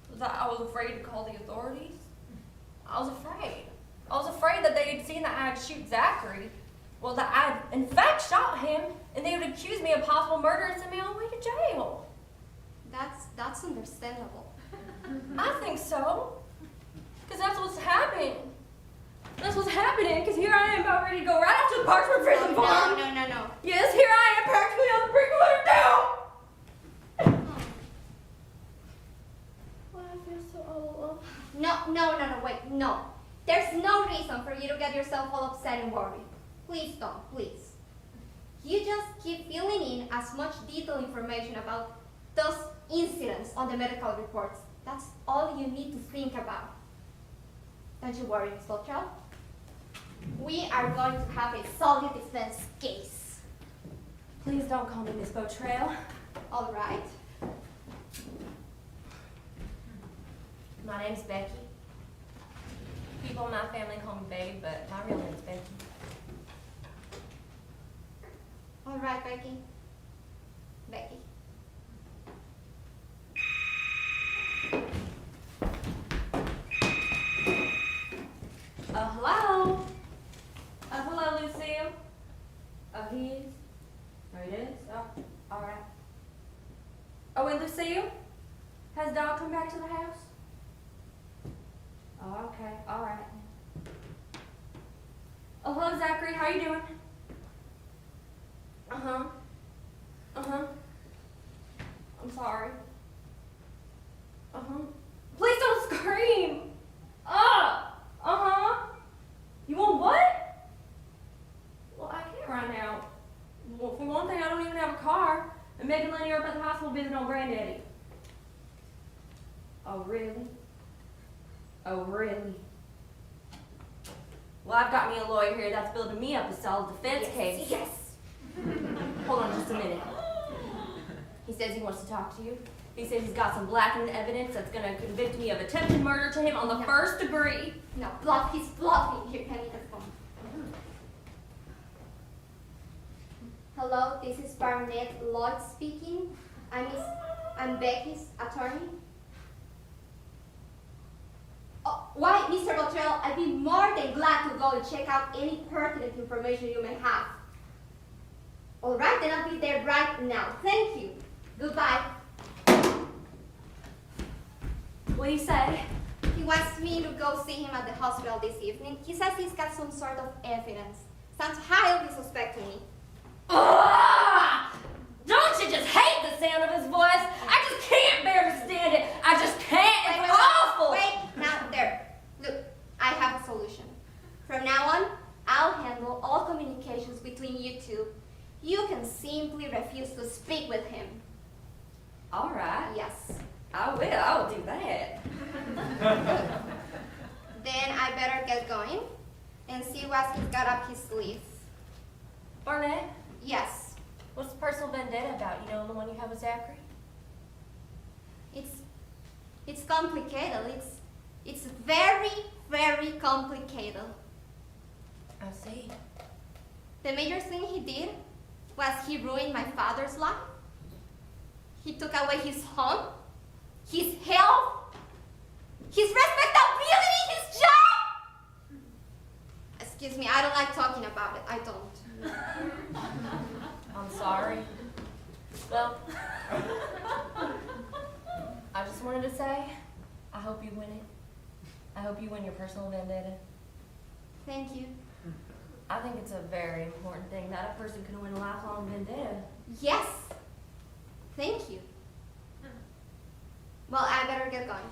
was that I was afraid to call the authorities. I was afraid. I was afraid that they had seen that I had shoot Zachary. Well, that I had in fact shot him, and they would accuse me of possible murder and send me all the way to jail. That's understandable. I think so. Because that's what's happening. That's what's happening, because here I am about ready to go right out to the Parchment Prison Farm. No. Yes, here I am practically on the brink of letting down. Why I feel so all alone. No, wait, no. There's no reason for you to get yourself all upset and worried. Please don't, please. You just keep filling in as much detailed information about those incidents on the medical reports. That's all you need to think about. Don't you worry, Miss Bottrell. We are going to have a solid defense case. Please don't call me Miss Bottrell. All right. My name's Becky. People in my family call me Babe, but my real name's Becky. All right, Becky. Becky. Hello? Hello, Lucille. He is? Oh, it is? Oh, all right. Oh, and Lucille? Has Dog come back to the house? Oh, okay. All right. Oh, hello, Zachary. How you doing? Uh-huh. Uh-huh. I'm sorry. Uh-huh. Please don't scream! Uh-huh. You want what? Well, I can't right now. Well, for one thing, I don't even have a car. And Megan Lenny are up at the hospital visiting on Granddaddy. Oh, really? Oh, really? Well, I've got me a lawyer here that's building me up a solid defense case. Yes. Hold on just a minute. He says he wants to talk to you. He says he's got some blackened evidence that's gonna convict me of attempted murder to him on the No. 1st degree. No, bluff. He's bluffing. Here, hand me the phone. Hello, this is Barnett Lloyd speaking. I'm Becky's attorney. Oh, why, Mr. Bottrell, I'd be more than glad to go and check out any pertinent information you may have. All right, then I'll be there right now. Thank you. Goodbye. What do you say? He wants me to go see him at the hospital this evening. He says he's got some sort of evidence. Sounds highly suspect to me. Ugh! Don't you just hate the sound of his voice? I just can't bear to stand it. I just can't. It's awful. Wait, now there. Look, I have a solution. From now on, I'll handle all communications between you two. You can simply refuse to speak with him. All right. Yes. I will. I will do that. Then I better get going and see what he's got up his sleeve. Barnett, Yes. what's the personal vendetta about? You know, the one you have with Zachary? It's complicated. It's very, very complicated. I see. The major thing he did was he ruined my father's life. He took away his home, his health, his respectability, his job. Excuse me, I don't like talking about it. I don't. I'm sorry. Well, I just wanted to say, I hope you win it. I hope you win your personal vendetta. Thank you. I think it's a very important thing that a person can win a lifelong vendetta. Yes. Thank you. Well, I better get going.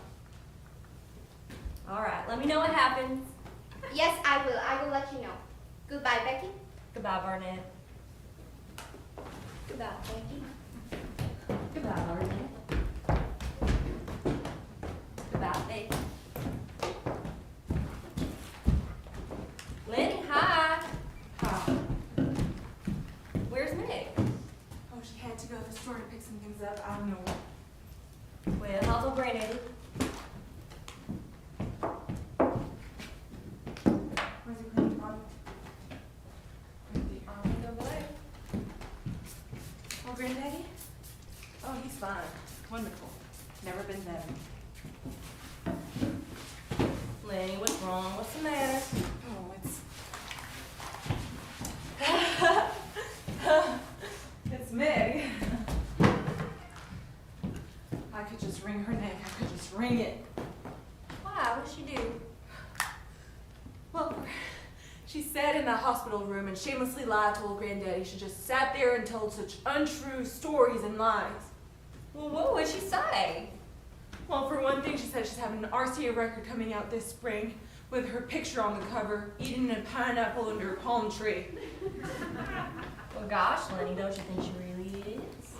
All right, let me know what happens. Yes, I will. I will let you know. Goodbye, Becky. Goodbye, Barnett. Goodbye, Becky. Goodbye, Barnett. Goodbye, Becky. Lenny, hi. Hi. Where's Meg? Oh, she had to go to the store to pick some things up. I don't know what. Well, how's old Granddaddy? Where's the cleaning bottle? Over there. Oh, Granddaddy? Oh, he's fine. Wonderful. Never been better. Lenny, what's wrong? What's the matter? Oh, it's Meg. I could just wring her neck. I could just wring it. Why? What'd she do? Well, she sat in the hospital room and shamelessly lied to old Granddaddy. She just sat there and told such untrue stories and lies. Well, what would she say? Well, for one thing, she said she's having an RCA record coming out this spring with her picture on the cover, eating a pineapple under a palm tree. Well, gosh, Lenny, don't you think she really is?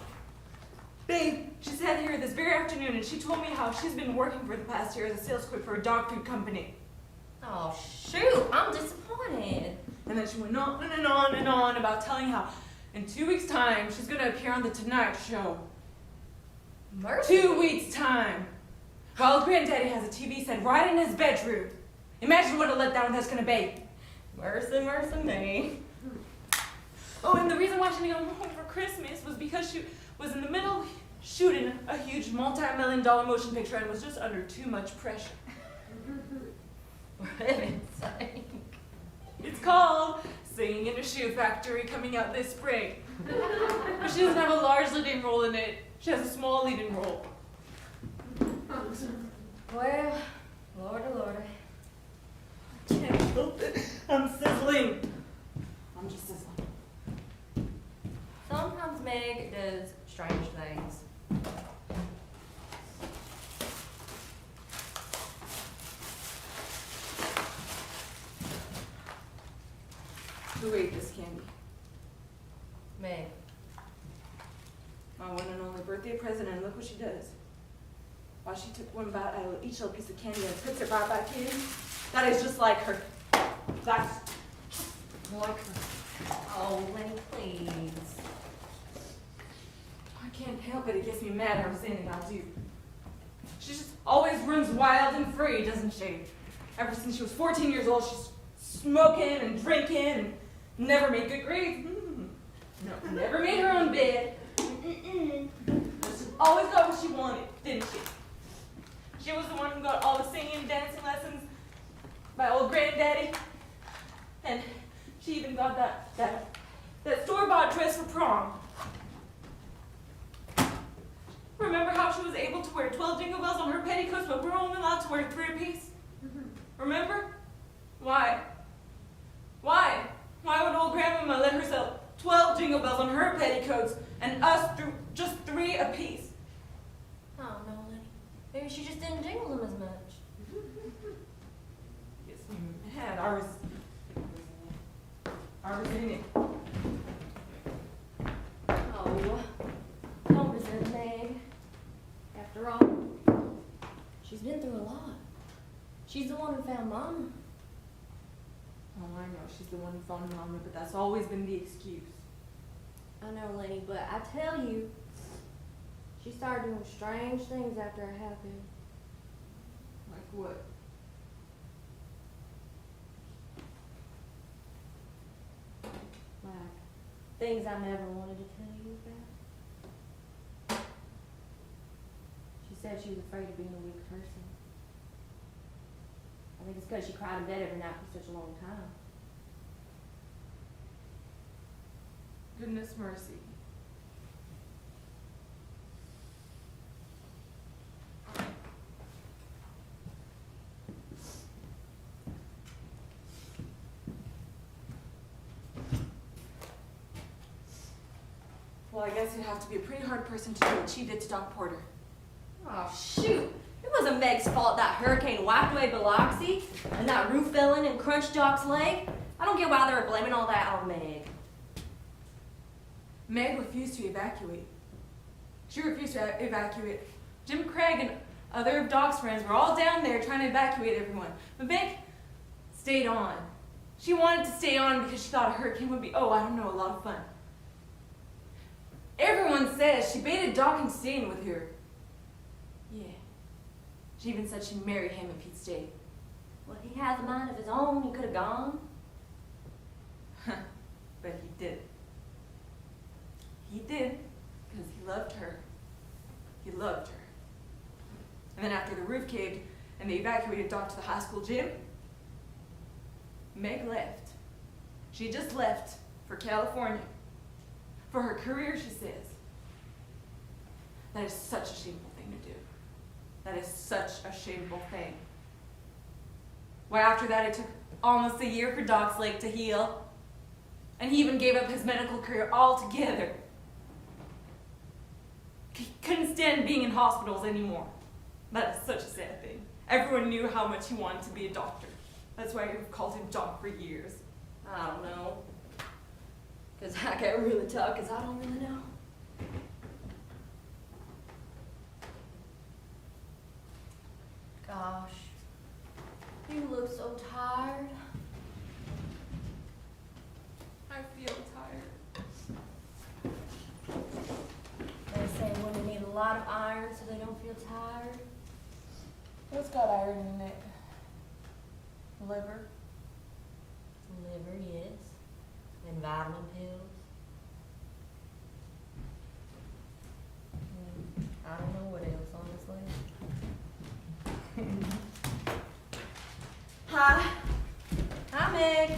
Babe, she sat here this very afternoon and she told me how she's been working for the past year as a sales clerk for a dog food company. Oh, shoot, I'm disappointed. And then she went on and on and on about telling how in 2 weeks' time she's going to appear on The Tonight Show. Mercy. 2 weeks' time. While Granddaddy has a TV set right in his bedroom. Imagine what a letdown that's going to be. Mercy, mercy me. Oh, and the reason why she didn't come home for Christmas was because she was in the middle of shooting a huge multi-million-dollar motion picture and was just under too much pressure. For heaven's sake. It's called Singing in a Shoe Factory, coming out this spring. But she doesn't have a large leading role in it. She has a small leading role. Well, Lordy, Lordy. Can't help it. I'm sizzling. I'm just sizzling. Sometimes Meg does strange things. Who ate this candy? Meg. My one and only birthday present, and look what she does. while she took one bite out of each little piece of candy and puts it right back in. That is just like her. That's like her. Oh, Lenny, please. I can't help it. It gets me mad over anything I do. She just always runs wild and free, doesn't she? Ever since she was 14 years old, she's smoking and drinking and never made good grades. No, never made her own bed. She always got what she wanted, didn't she? She was the one who got all the singing and dancing lessons by old granddaddy. And she even got that store-bought dress for prom. Remember how she was able to wear 12 jingle bells on her petticoats, but we're only allowed to wear 3 apiece? Remember? Why? Why? Why would old grandmama let her sell 12 jingle bells on her petticoats and us through just 3 apiece? Oh, no, Lenny. Maybe she just didn't jingle them as much. Yes, we had ours. Ours in it. Oh, don't resent Meg. After all, she's been through a lot. She's the one who found Mama. Oh, I know she's the one who found Mama, but that's always been the excuse. I know, Lenny, but I tell you, she started doing strange things after it happened. Like what? Like, things I never wanted to tell you about. She said she was afraid of being a weak person. I think it's because she cried in bed every night for such a long time. Goodness mercy. Well, I guess you'd have to be a pretty hard person to do what she did to Doc Porter. Oh, shoot. It wasn't Meg's fault that hurricane wiped away Biloxi and that roof fell in and crunched Doc's leg. I don't get why they were blaming all that on Meg. Meg refused to evacuate. She refused to evacuate. Jim Craig and other of Doc's friends were all down there trying to evacuate everyone. But Meg stayed on. She wanted to stay on because she thought a hurricane would be, a lot of fun. Everyone says she baited Doc into staying with her. Yeah. She even said she'd marry him if he'd stay. Well, he has a mind of his own. He could have gone. But he did. He did because he loved her. He loved her. And then after the roof caved and they evacuated Doc to the high school gym, Meg left. She just left for California. For her career, she says. That is such a shameful thing to do. That is such a shameful thing. Why, after that, it took almost a year for Doc's leg to heal. And he even gave up his medical career altogether. He couldn't stand being in hospitals anymore. That is such a sad thing. Everyone knew how much he wanted to be a doctor. That's why we've called him Doc for years. I don't know. Because I can't really talk because I don't really know. Gosh, you look so tired. I feel tired. They say women need a lot of iron so they don't feel tired. What's got iron in it? Liver? Liver, yes. And vitamin pills. I don't know what else, honestly. Hi. Hi, Meg.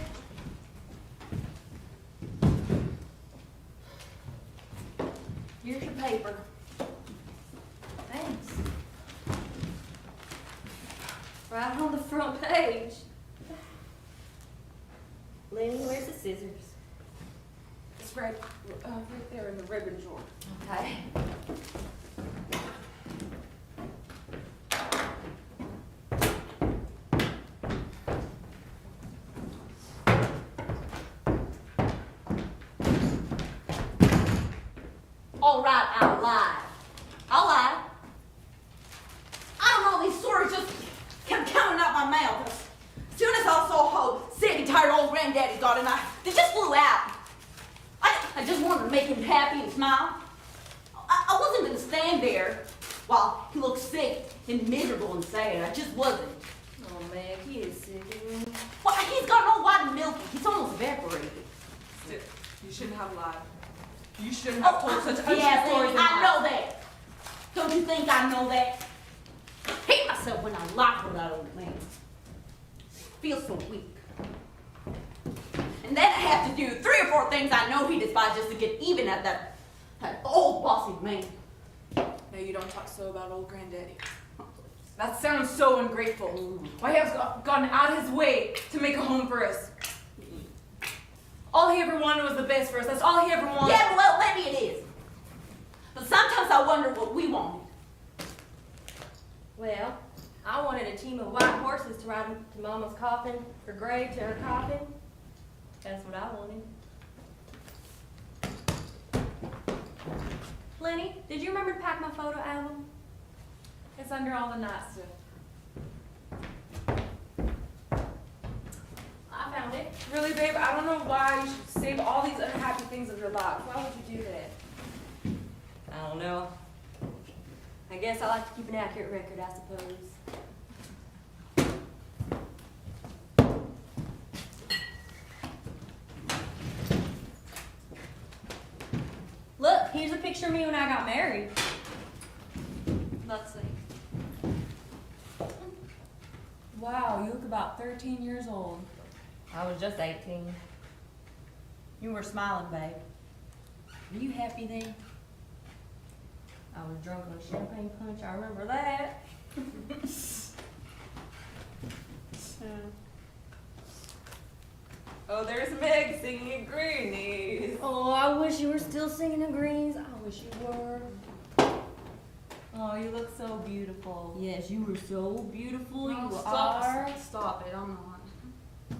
Here's your paper. Thanks. Right on the front page. Lenny, where's the scissors? It's right there in the ribbon drawer. Okay. All right, I'll lie. I'll lie. my mouth. As soon as I saw how sick and tired old granddaddy got, and they just flew out. I just wanted to make him happy and smile. I wasn't going to stand there while he looked sick and miserable and sad. I just wasn't. Oh, Meg, he is sick, isn't he? Well, he's got no white and milky. He's almost evaporated. Sid, you shouldn't have lied. You shouldn't have told such untrue yeah, stories. in I life. know that. Don't you think I know that? I hate myself when I lie for that old man. I feel so weak. And then I have to do 3 or 4 things I know he despises just to get even at that old bossy man. No, you don't talk so about old granddaddy. That sounds so ungrateful. Why he has gone out of his way to make a home for us. All he ever wanted was the best for us. That's all he ever wanted. Yeah, well, maybe it is. But sometimes I wonder what we wanted. Well, I wanted a team of white horses to ride to Mama's coffin, her grave to her coffin. That's what I wanted. Lenny, did you remember to pack my photo album? It's under all the nightstick. I found it. Really, babe, I don't know why you should save all these unhappy things of your life. Why would you do that? I don't know. I guess I like to keep an accurate record, I suppose. Look, here's a picture of me when I got married. Let's see. Wow, you look about 13 years old. I was just 18. You were smiling, babe. Were you happy then? I was drunk on champagne punch, I remember that. Oh, there's Meg singing Greenies. Oh, I wish you were still singing the Greens. I wish you were. Oh, you look so beautiful. Yes, you were so beautiful. No, you stop, are. Stop it, I'm not.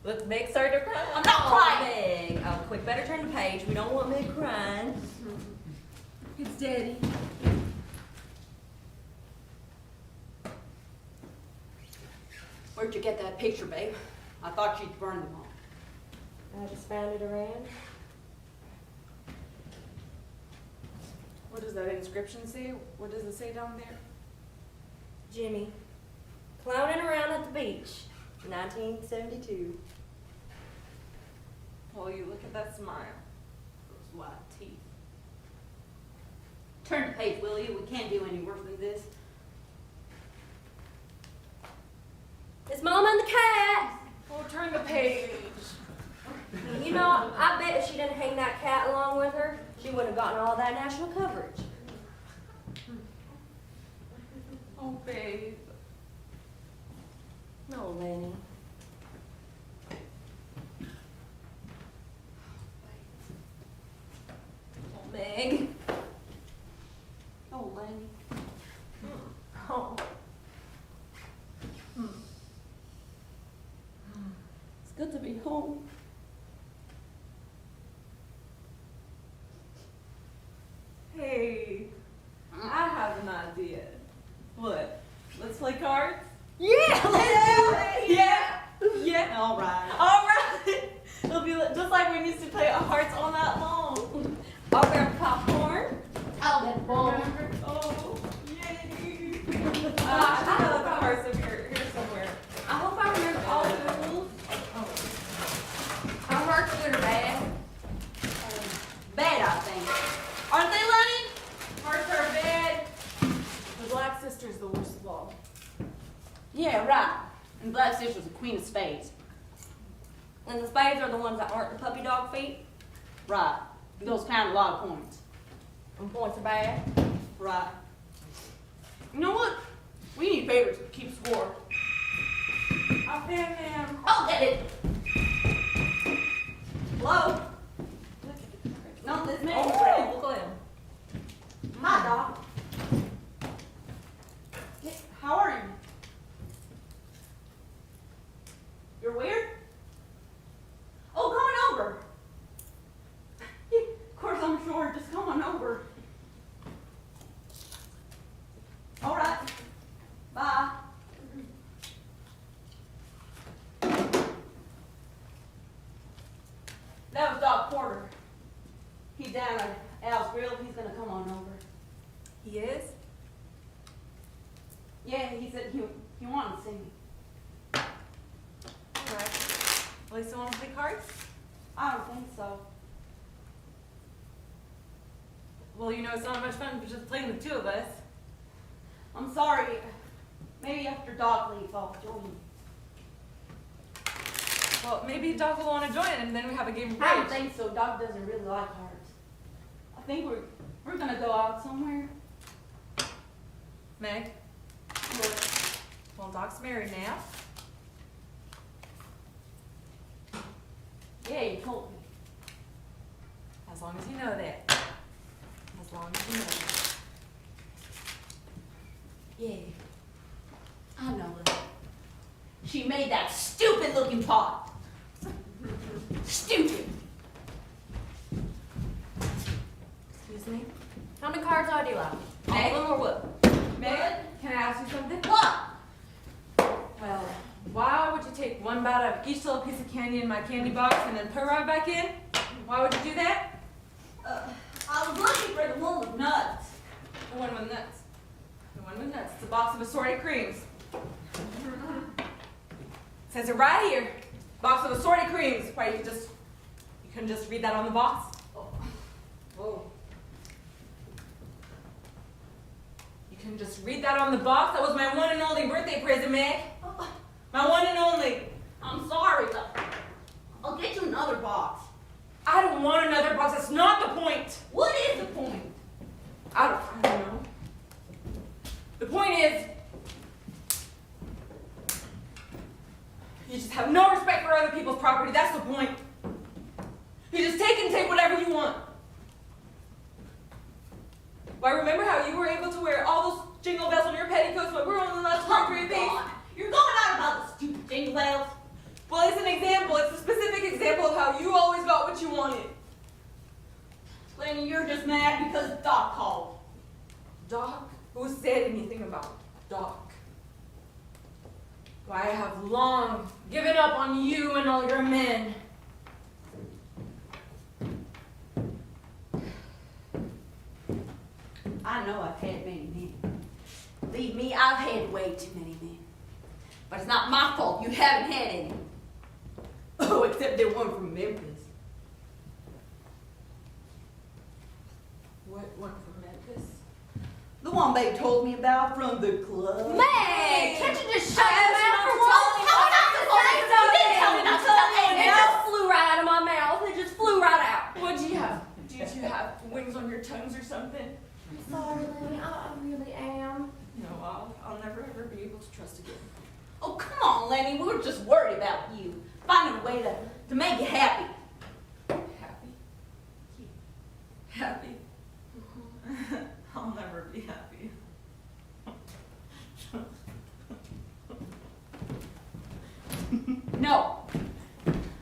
Look, Meg started to cry. I'm not crying. Meg. Oh, quick, better turn the page. We don't want Meg crying. It's Daddy. Where'd you get that picture, babe? I thought you'd burn them all. I just found it around. What does that inscription say? What does it say down there? Jimmy, clowning around at the beach, 1972. Oh, you look at that smile. Those white teeth. Turn the page, will you? We can't do any worse than this. It's Mama and the cat. Oh, turn the page. You know, I bet if she didn't hang that cat along with her, she wouldn't have gotten all that national coverage. Oh, babe. No, Lenny. Oh, Meg. Oh, Lenny. Oh. It's good to be home. Hey, I have an idea. What? Let's play cards? Yeah, Yeah. Yeah. All right. All right. It'll be just like when we used to play Hearts All Night Long. I'll grab popcorn. I'll get born. Oh, yay. I have the hearts over here somewhere. I hope I remember all the rules. Are hearts good or bad? Bad, I think. Aren't they, Lenny? Hearts are bad. The Black Sister's the worst of all. Yeah, right. And Black Sister's the queen of spades. And the spades are the ones that aren't the puppy dog feet. Right. Those count a lot of points. And points are bad. Right. You know what? We need favorites to keep score. I found them. I'll get it. Hello? No, this man. Oh, look at him. My dog. How are you? You're weird? Oh, come on over. Of course, I'm sure. Just come on over. All right. Bye. cards? I don't think so. Well, you know, it's not much fun just playing the two of us. I'm sorry. Maybe after Doc leaves, I'll join you. Well, maybe Doc will want to join, and then we have a game of I don't bridge. think so. Doc doesn't really like cards. I think we're gonna go out somewhere. Meg, But well, Doc's married now. yeah, you told me. As long as you know that. As long as you know that. Yeah. I know it. She made that stupid looking pot. Stupid. Excuse me? How many cards do I do out? All Meg? of them or what? Meg, can I ask you something? What? Well, why would you take one bite out of each little piece of candy in my candy box and then put it right back in? Why would you do that? I was looking for the one with nuts. The one with nuts. The one with nuts. It's a box of assorted creams. Says it right here. Box of assorted creams. Why, you couldn't just read that on the box? Whoa. You couldn't just read that on the box? That was my one and only birthday present, Meg. My one and only. I'm sorry, but I'll get you another box. I don't want another box. That's not the point. What is the point? I don't know. The point is, you just have no respect for other people's property. That's the point. You just take whatever you want. Why, remember how you were able to wear all those jingle bells on your petticoats when we were only allowed to wear three of these? God. You're going on about the stupid jingle bells. Well, it's an example. It's a specific example of how you always got what you wanted. Lenny, you're just mad because Doc called. Doc? Who said anything about Doc? Why, I have long given up on you and all your men. I know I've had many men. Believe me, I've had way too many men. But it's not my fault you haven't had any. Oh, except the one from Memphis. What one from Memphis? The one Babe told me about from the club. Meg, can't you just shut your mouth for once? once? You didn't tell me not to tell me. It just flew right out of my mouth. It just flew right out. What do you have? Did you have wings on your tongues or something? I'm sorry, Lenny. I really am. No, I'll never ever be able to trust again. Oh, come on, Lenny. We were just worried about you. Finding a way to make you happy. Happy? Happy? I'll never be happy. No.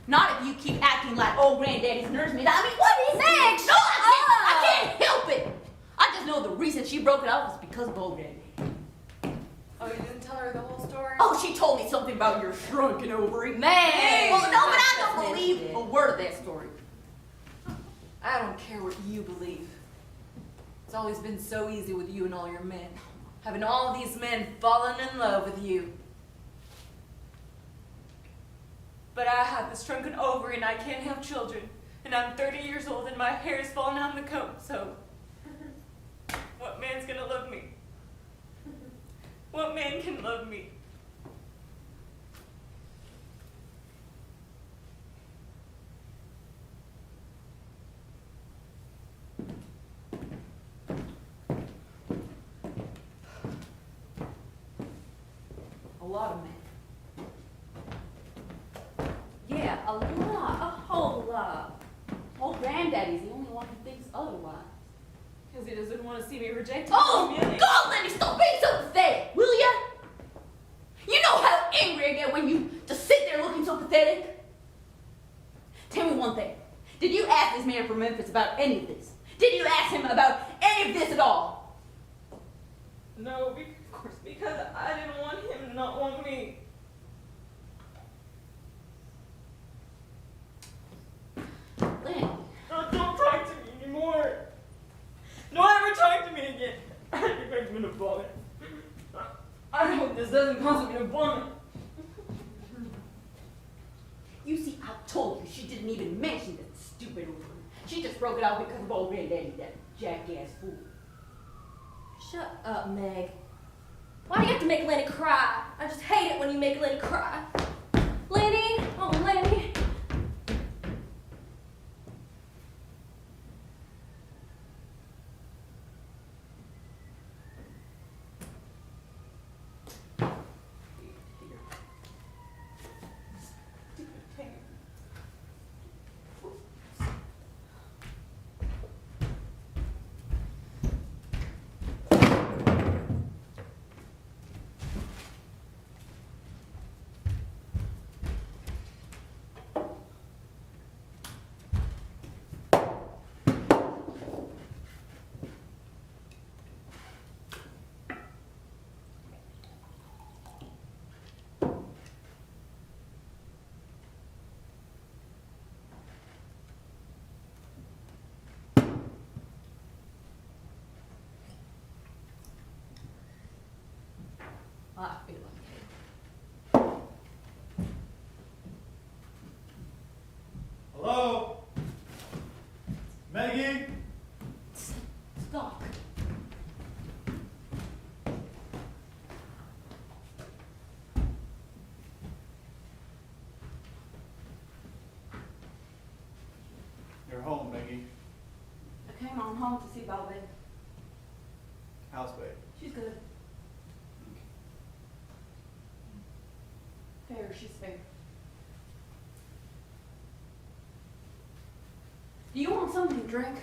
Not if you keep acting like old granddaddy's nursemaid. I mean, what is Meg, it? No, I can't help it. I just know the reason she broke it up was because of old granddaddy. Oh, you didn't tell her the whole story? Oh, she told me something about your shrunken ovary. Meg! Well, no, but I That's don't believe it. a word of that story. I don't care what you believe. It's always been so easy with you and all your men. Having all these men fallen in love with you. But I have this shrunken ovary and I can't have children. And I'm 30 years old and my hair is falling out in the comb, so what man's gonna love me? What man can love me? A lot of men. Yeah, a whole lot. Old granddaddy's the only one who thinks otherwise. Because he doesn't want to see me rejected. Oh, God, Lenny, stop being so pathetic, will ya? You know how angry I get when you just sit there looking so pathetic? Tell me one thing. Did you ask this man from Memphis about any of this? Did you ask him about any of this at all? No, of course, because I didn't want him to not want me. Lenny. Don't talk to me anymore. Don't ever talk to me again. I think I'm gonna vomit. I hope this doesn't cause me to vomit. You see, I've told you she didn't even mention that stupid word. She just broke it out because of old granddaddy, that jackass fool. Shut up, Meg. Why do you have to make Lenny cry? I just hate it when you make Lenny cry. Lenny! Oh, Lenny! I feel like Hello? Maggie? Stop. You're home, Maggie. I came on home to see about Babe. How's babe? She's good. Fair, she's fair. Do you want something to drink?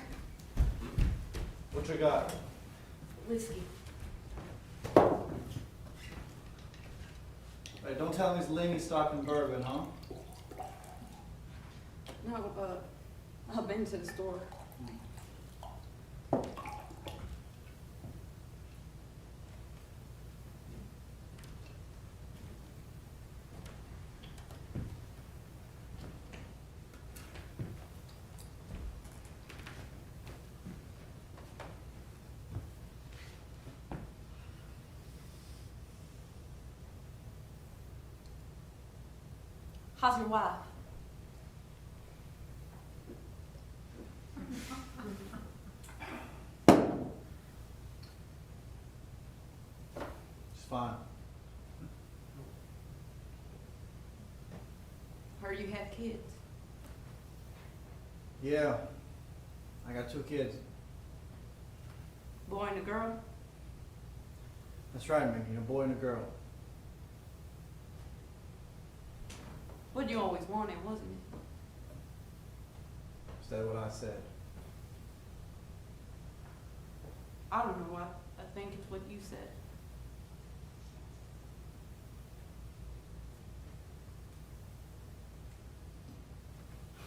What you got? Whiskey. Hey, don't tell me it's Lenny stocking bourbon, huh? No, I've been to the store. How's your wife? It's fine. Heard you have kids. Yeah. I got 2 kids. Boy and a girl. That's right, Maggie. A boy and a girl. What you always wanted, wasn't it? Is that what I said? I don't know. I think it's what you said.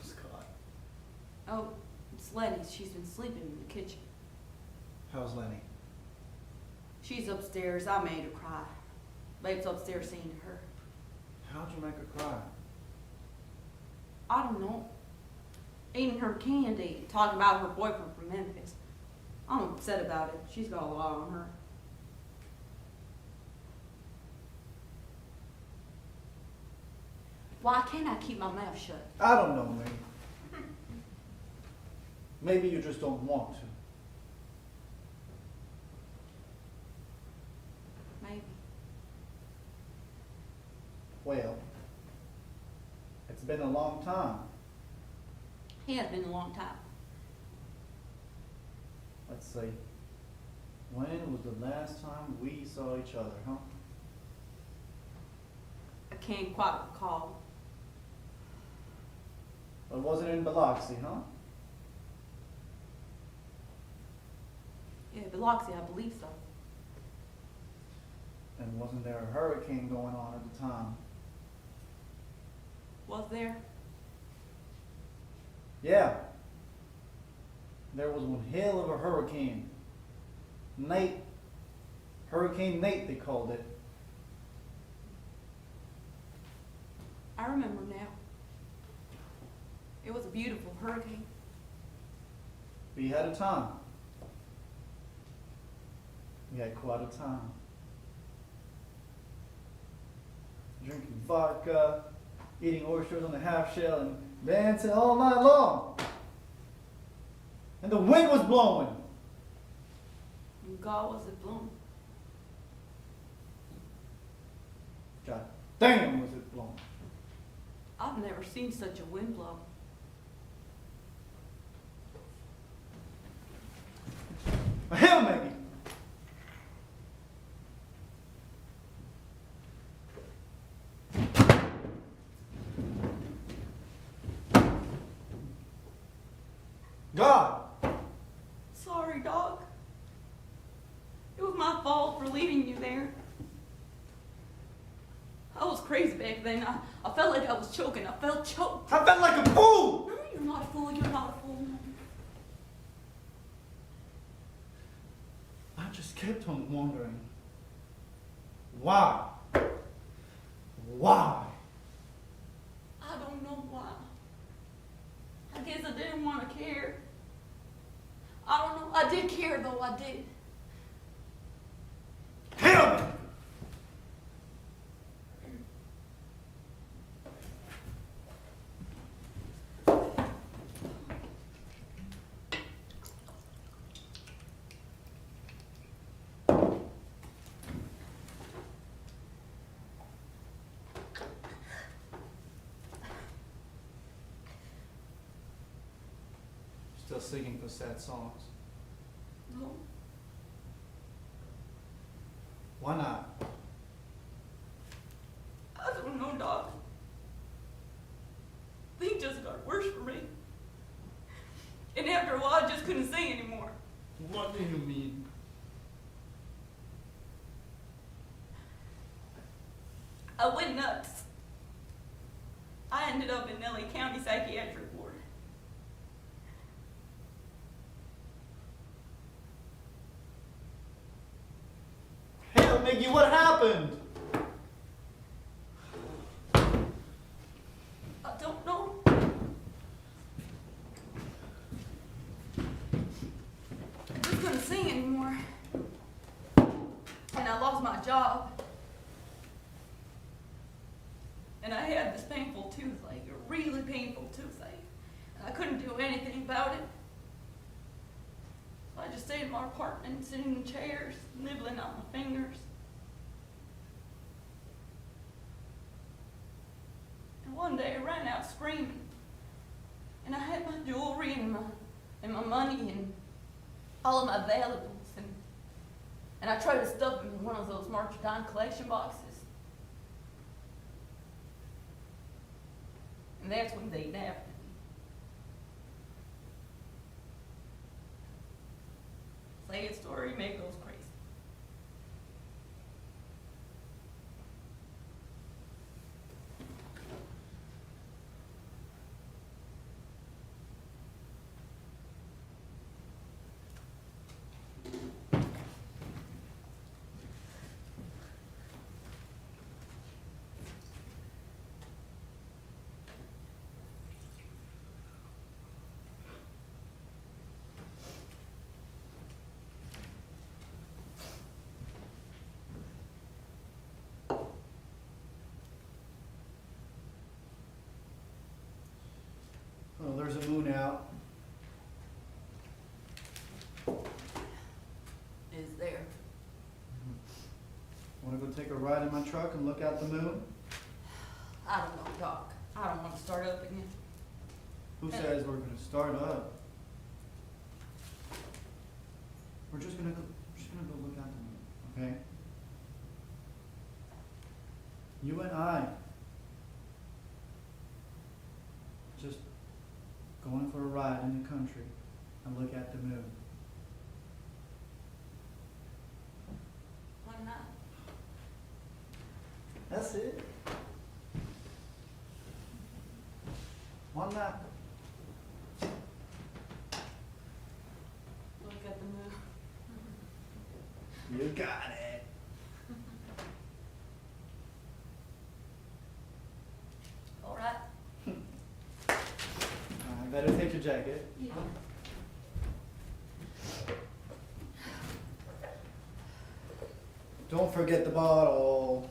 Scott. Oh, it's Lenny's. She's been sleeping in the kitchen. How's Lenny? She's upstairs. I made her cry. Babe's upstairs seeing to her. How'd you make her cry? I don't know. Eating her candy, talking about her boyfriend from Memphis. I'm upset about it. She's got a lot on her. Why can't I keep my mouth shut? I don't know, Maggie. Maybe you just don't want to. Maybe. Well, it's been a long time. It has been a long time. Let's see. When was the last time we saw each other, huh? I can't quite recall. It wasn't in Biloxi, huh? Yeah, Biloxi, I believe so. And wasn't there a hurricane going on at the time? Was there? Yeah. There was one hell of a hurricane. Hurricane Nate, they called it. I remember now. It was a beautiful hurricane. We had a time. We had quite a time. Drinking vodka, eating oysters on the half shell and dancing all night long. And the wind was blowing. God, was it blowing? God damn, was it blowing. I've never seen such a wind blow. Hell, Maggie. God. Sorry, Doc. It was my fault for leaving you there. I was crazy back then. I felt like I was choking. I felt choked. I felt like a fool. No, you're not a fool. You're not a fool. I just kept on wondering, why? Why? I don't know why. I guess I didn't want to care. I don't know. I did care though. I did. Hell, Maggie. Still singing those sad songs. No. Why not? I don't know, Doc. Things just got worse for me. And after a while, I just couldn't sing anymore. What do you mean? I went nuts. I ended up in Nellie County Psychiatric Ward. Hell, Maggie, what happened? I don't know. I just couldn't sing anymore. And I lost my job. And I had this painful toothache, a really painful toothache. And I couldn't do anything about it. So I just stayed in my apartment, sitting in chairs, nibbling on my fingers. And one day I ran out screaming. And I had my jewelry and my money and all of my valuables. And I tried to stuff them in one of those March Dine collection boxes. And that's when they nabbed me. Sad story, Meg goes crazy. Oh, there's a moon out. Is there? Want to go take a ride in my truck and look out the moon? I don't know, Doc. I don't want to start up again. Who says we're going to start up? We're just gonna go look out the moon, okay? You and I. Just going for a ride in the country and look at the moon. Why not? That's it. Why not? Look at the moon. You got it. All right. I better take your jacket. Yeah. Don't forget the bottle.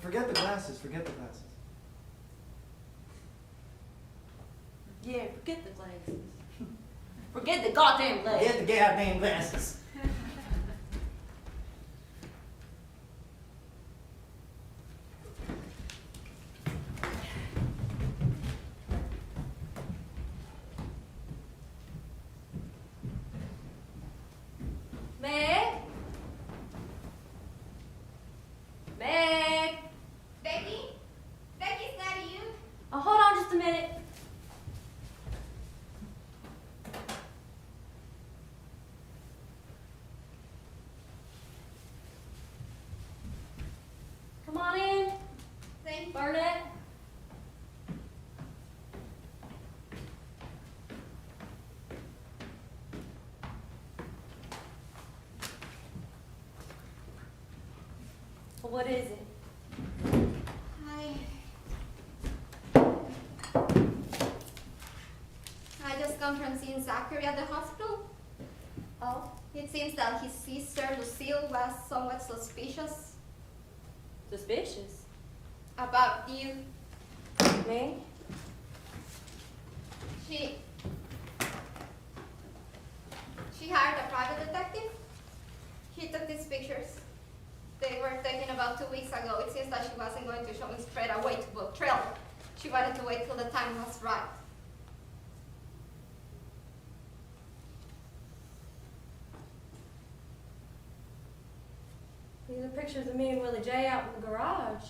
Forget the glasses. Forget the glasses. Yeah, forget the glasses. Forget the goddamn glasses. Forget the goddamn glasses. Meg? Meg? Becky? Becky, is that you? Oh, hold on just a minute. Come on in, Thank you. Burnett. Well, what is it? I just come from seeing Zachary at the hospital. Oh, It seems that his sister Lucille was somewhat suspicious suspicious. about you. Me? She hired a private detective. He took these pictures. They were taken about 2 weeks ago. It seems that she wasn't going to show me straight away to book trail. She wanted to wait till the time was right. These are pictures of me and Willie J out in the garage.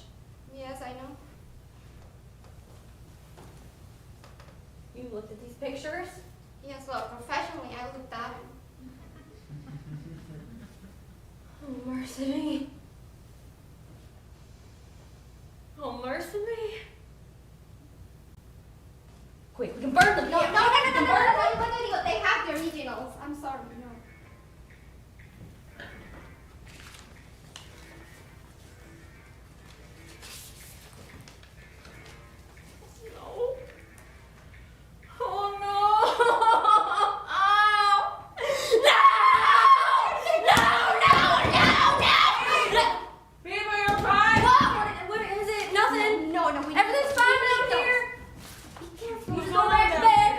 Yes, I know. You looked at these pictures? Yes, well, professionally, I looked at him. Oh, mercy me. Oh, mercy me. Quick, we can burn them. No, they have the originals. I'm sorry, no. No. Oh, no. Oh. No! Babe, are you okay? What is it? Nothing. No, we Everything's fine down here. Be careful. You just go back to bed.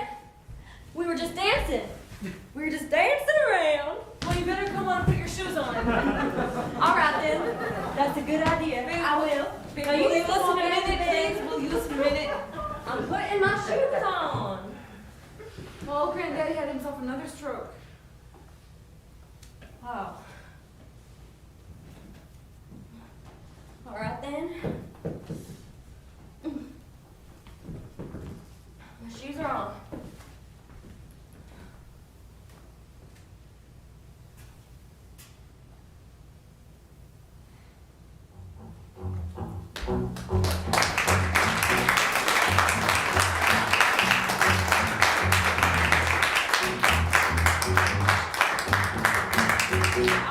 We were just dancing. We were just dancing around. Well, you better come on and put your shoes on. All right then. That's a good idea. I will. Now you listen a minute, please. Will you listen a minute? I'm putting my shoes on. Well, Granddaddy had himself another stroke. Oh. All right then. My shoes are on. Thank you.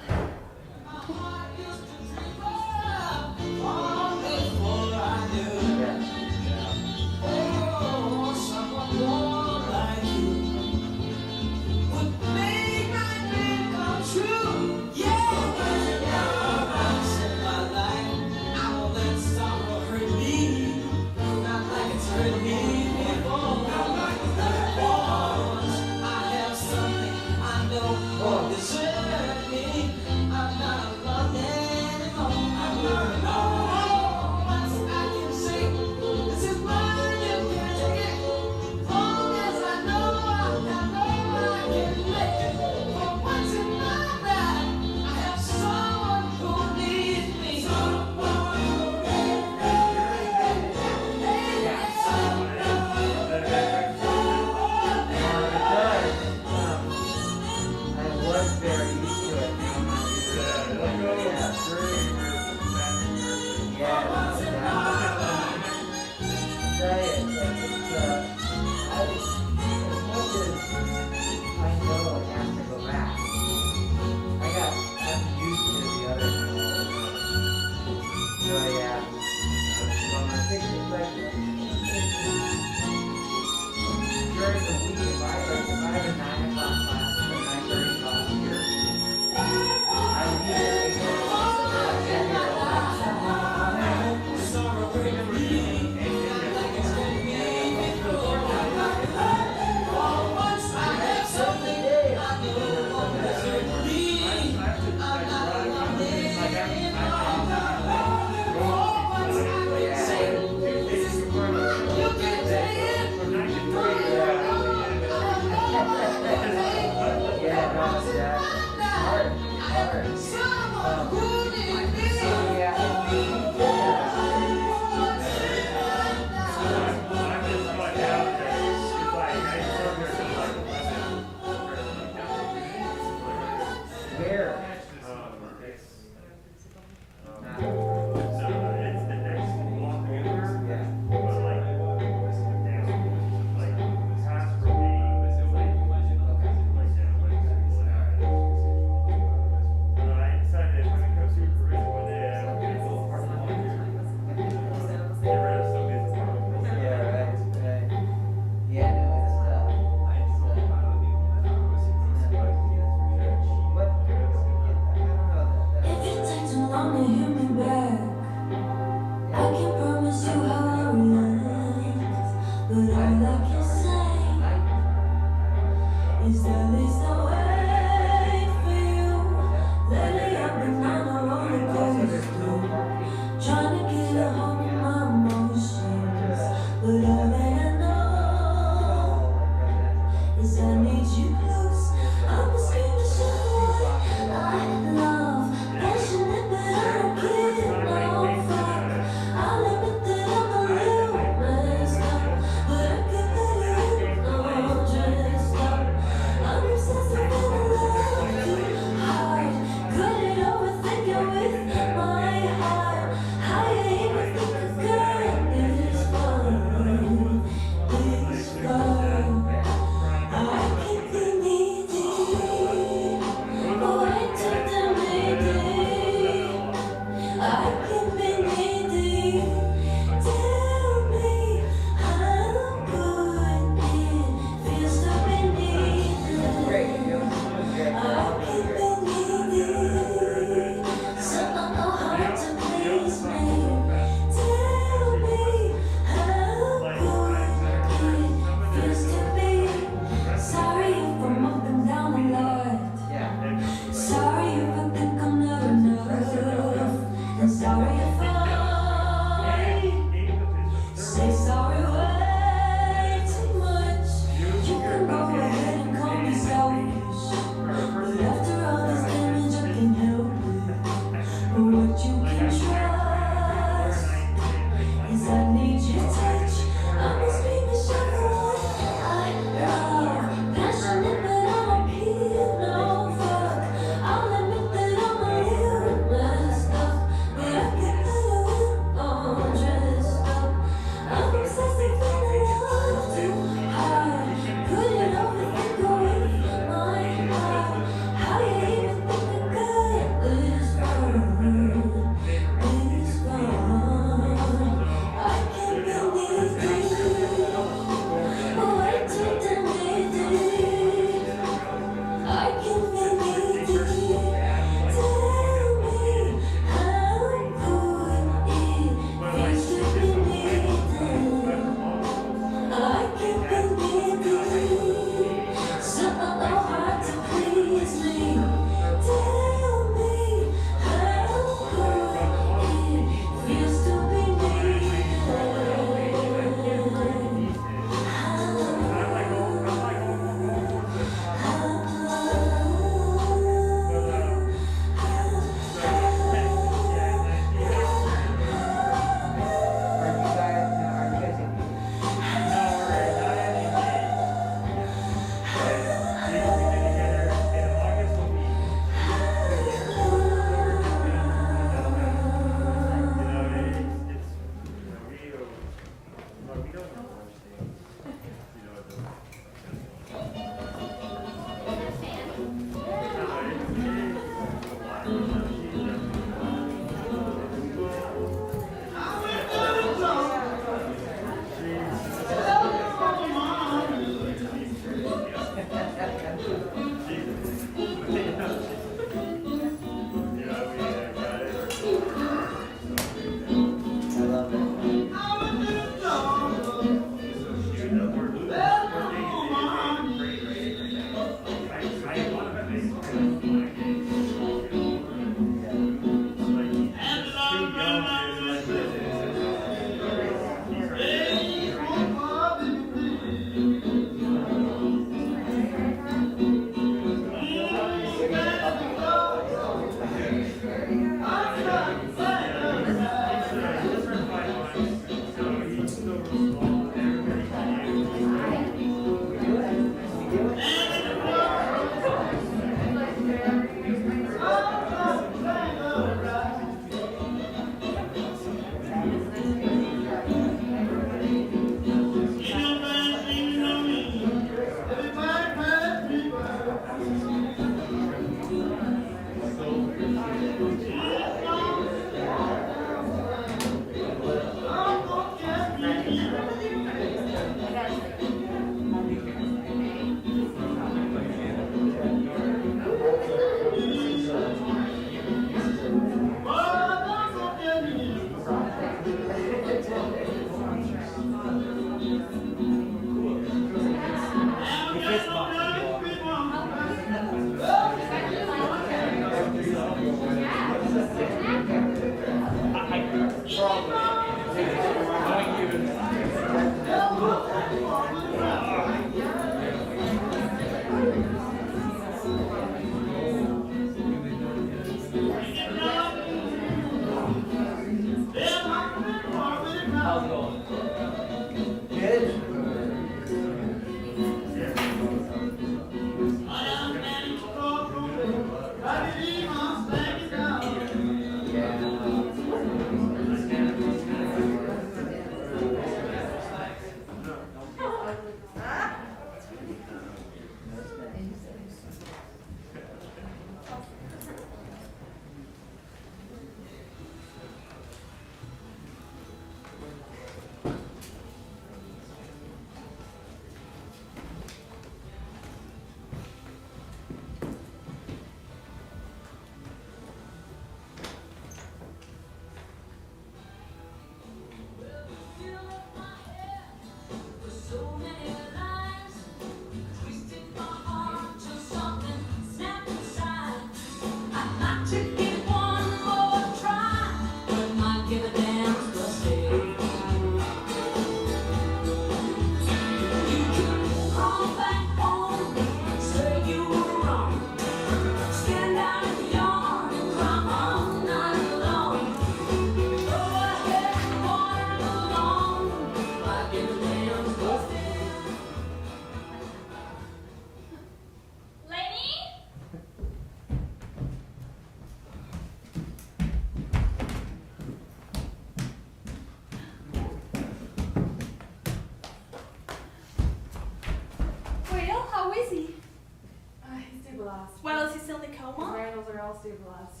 stabilized.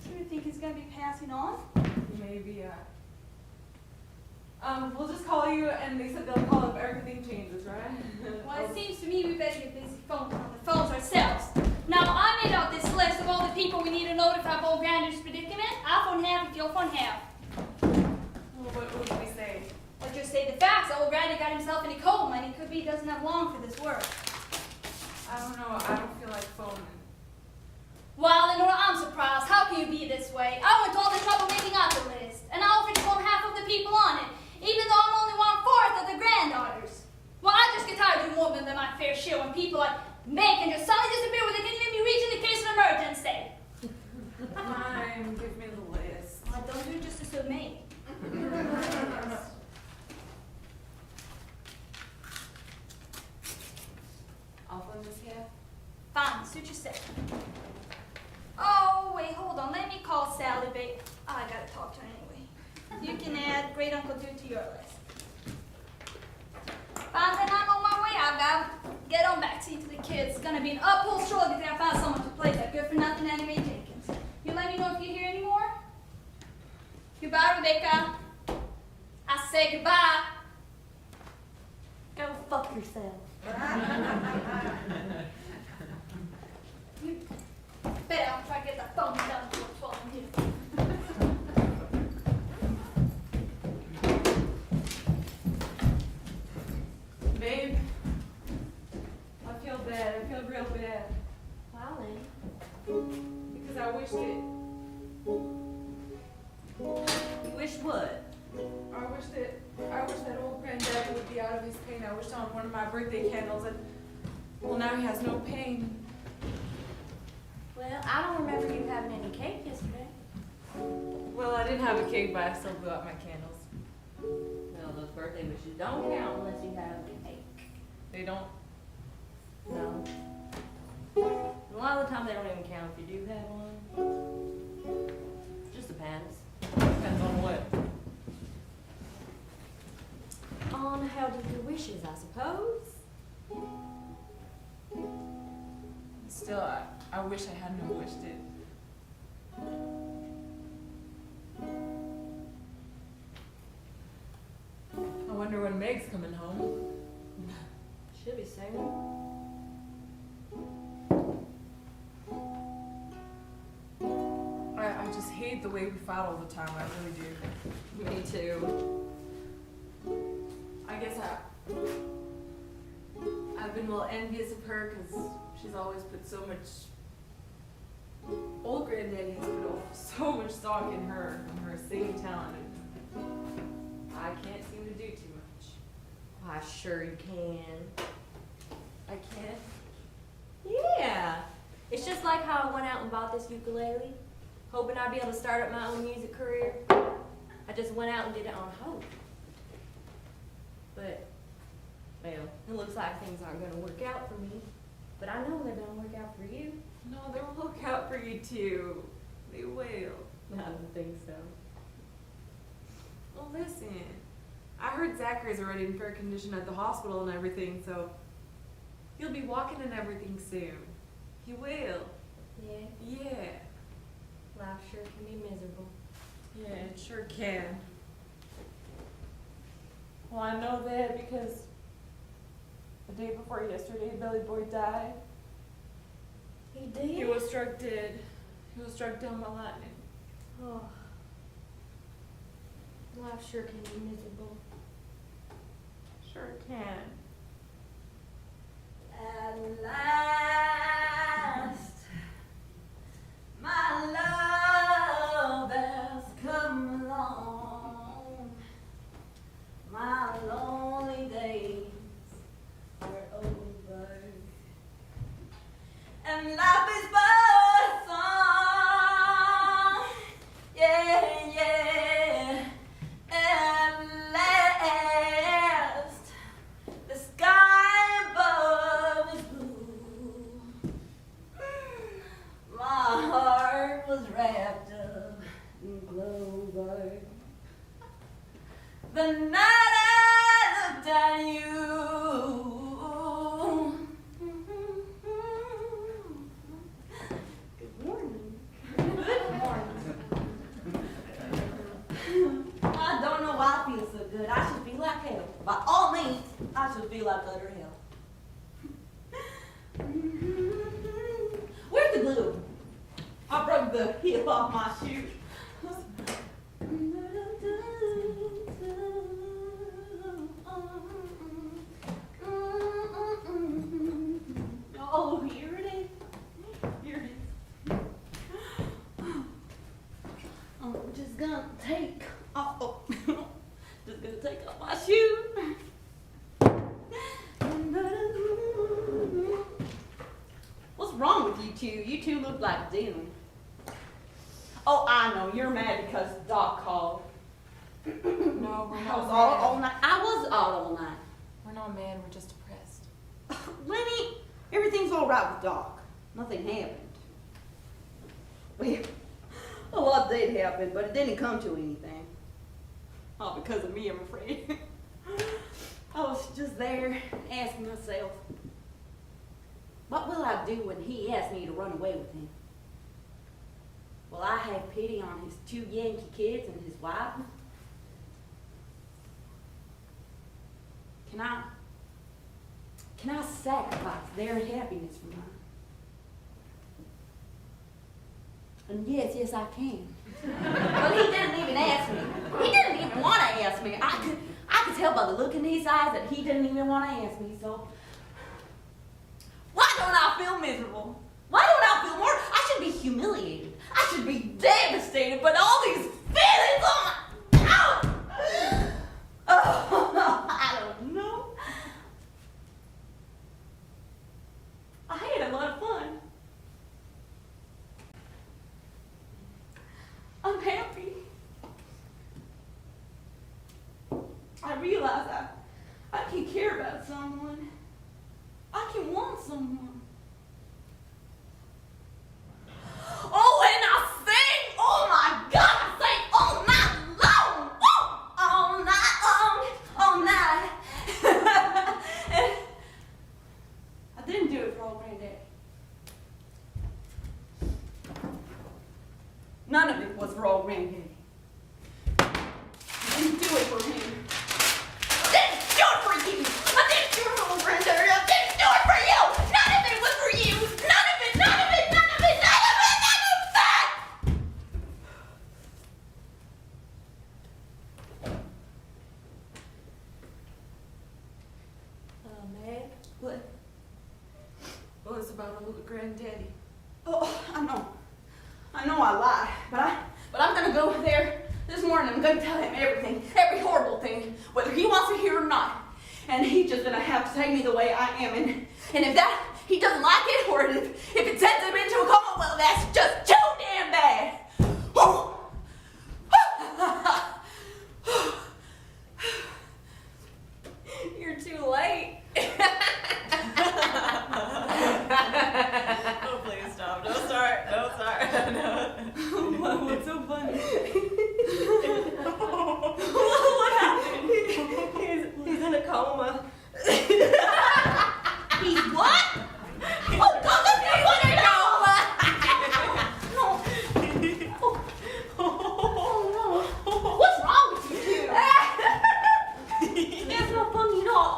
So you think he's gonna be passing on? Maybe. We'll just call you, and they said they'll call if everything changes, right? Well, it seems to me we better get busy on the phones ourselves. Now, I made out this list of all the people we need to notify about Grander's predicament. I'll phone half if you'll phone half. Well, what did we say? Let's just say the facts. Old Grander got himself in a coma, and he could be doesn't have long for this work. I don't know. I don't feel like phoning. Well, Lenora, I'm surprised. How can you be this way? I went to all the trouble making out the list, and I offered to phone half of the people on it, even though I'm only 1/4 of the granddaughters. Well, I just get tired of doing more than my fair share when people like Meg can just suddenly disappear when they can even be reached in the case of an emergency. Fine, give me the list. Well, don't do it just to suit me. I'll phone this half. Fine, suit yourself. Oh, wait, hold on. Let me call Sally, babe. I gotta talk to her anyway. You can add Great Uncle Dude to your list. Fine, then I'm on my way. I've got to get on back, see to the kids. It's gonna be an uphill struggle to find someone to play that good-for-nothing Annie Mae Jenkins. You let me know if you hear any more? Goodbye, Rebecca. I say goodbye. Go fuck yourself. You bet I'll try to get that phone down to a 12 minutes. Babe, I feel bad. I feel real bad. Wow, then. Because I wished it. You wish what? I wish that old granddaddy would be out of his pain. I wished on one of my birthday candles, and well, now he has no pain. Well, I don't remember you having any cake yesterday. Well, I didn't have a cake, but I still blew out my candles. Well, those birthday wishes don't count unless you have cake. They don't. No. A lot of the time they don't even count if you do have one. Just depends. Depends on what. On how to do your wishes, I suppose. Still, I wish I hadn't wished it. I wonder when Meg's coming home. Should be soon. I just hate the way we fight all the time. I really do. Me too. I guess I've been well envious of her because she's always put so much. Old granddaddy has put so much stock in her and her singing talent, and I can't seem to do too much. Why, sure you can. I can't. Yeah. It's just like how I went out and bought this ukulele, hoping I'd be able to start up my own music career. I just went out and did it on hope. But, well, it looks like things aren't going to work out for me. But I know they're going to work out for you. No, they'll look out for you too. They will. I don't think so. Well, listen. I heard Zachary's already in fair condition at the hospital and everything, so he'll be walking and everything soon. He will. Yeah, Yeah. life sure can be miserable. Yeah, it sure can. Well, I know that because the day before yesterday, Billy Boy died. He did? He was struck dead. He was struck down by lightning. Oh. Life sure can be miserable. Sure can. At last, my love has come along. My lonely days are over, and life is but a song. Yeah, yeah. At last, the sky above is blue. My heart was wrapped up in clover. The night I looked at you, feel like utter hell. Where's the glue? I broke the heel off my shoe. Oh, here it is. Here it is. I'm just gonna take off. Just gonna take off my shoe. What's wrong with you two? You two look like doom. Oh, I know. You're mad because Doc called. No, we're I not was mad. all night. I was out all night. We're not mad, we're just depressed. Lenny, everything's all right with Doc. Nothing happened. Well, a lot did happen, but it didn't come to anything. All because of me, I'm afraid. I was just there asking myself, what will I do when he asks me to run away with him? Will I have pity on his 2 Yankee kids and his wife? Can I sacrifice their happiness for mine? And yes, I can. Well, he didn't even ask me. He didn't even want to ask me. I could tell by the look in his eyes that he didn't even want to ask me, so why don't I feel miserable? Why don't I feel more? I should be humiliated. I should be devastated, but all these feelings on my... Oh, I don't know. I had a lot of fun. I'm happy. I realize I can care about someone. I can want someone. Oh, and I sing! Oh my God, I sing all night long! Woo! All night long, all night. And I didn't do it for old Granddaddy. None of it was for old Granddaddy. I didn't do it for him. I didn't do it for you. I didn't do it for old Granddaddy. I didn't do it for you. None of it was for you. None of it, none of it, none of it, none of it, none of that. Meg? What? Well, it's about old granddaddy. Oh, I know I lied, but I'm gonna go there this morning. I'm gonna tell him everything, every horrible thing, whether he wants to hear or not. And he's just gonna have to take me the way I am. And if that he doesn't like it, or if it sends him into a coma, well, that's just too damn bad. You're too late. Oh, please stop. No, sorry. No, sorry. No. What's so funny? What happened? He's in a coma. He's what? Oh, God, look at what I know! Oh, no. What's wrong with you two? That's not funny at all.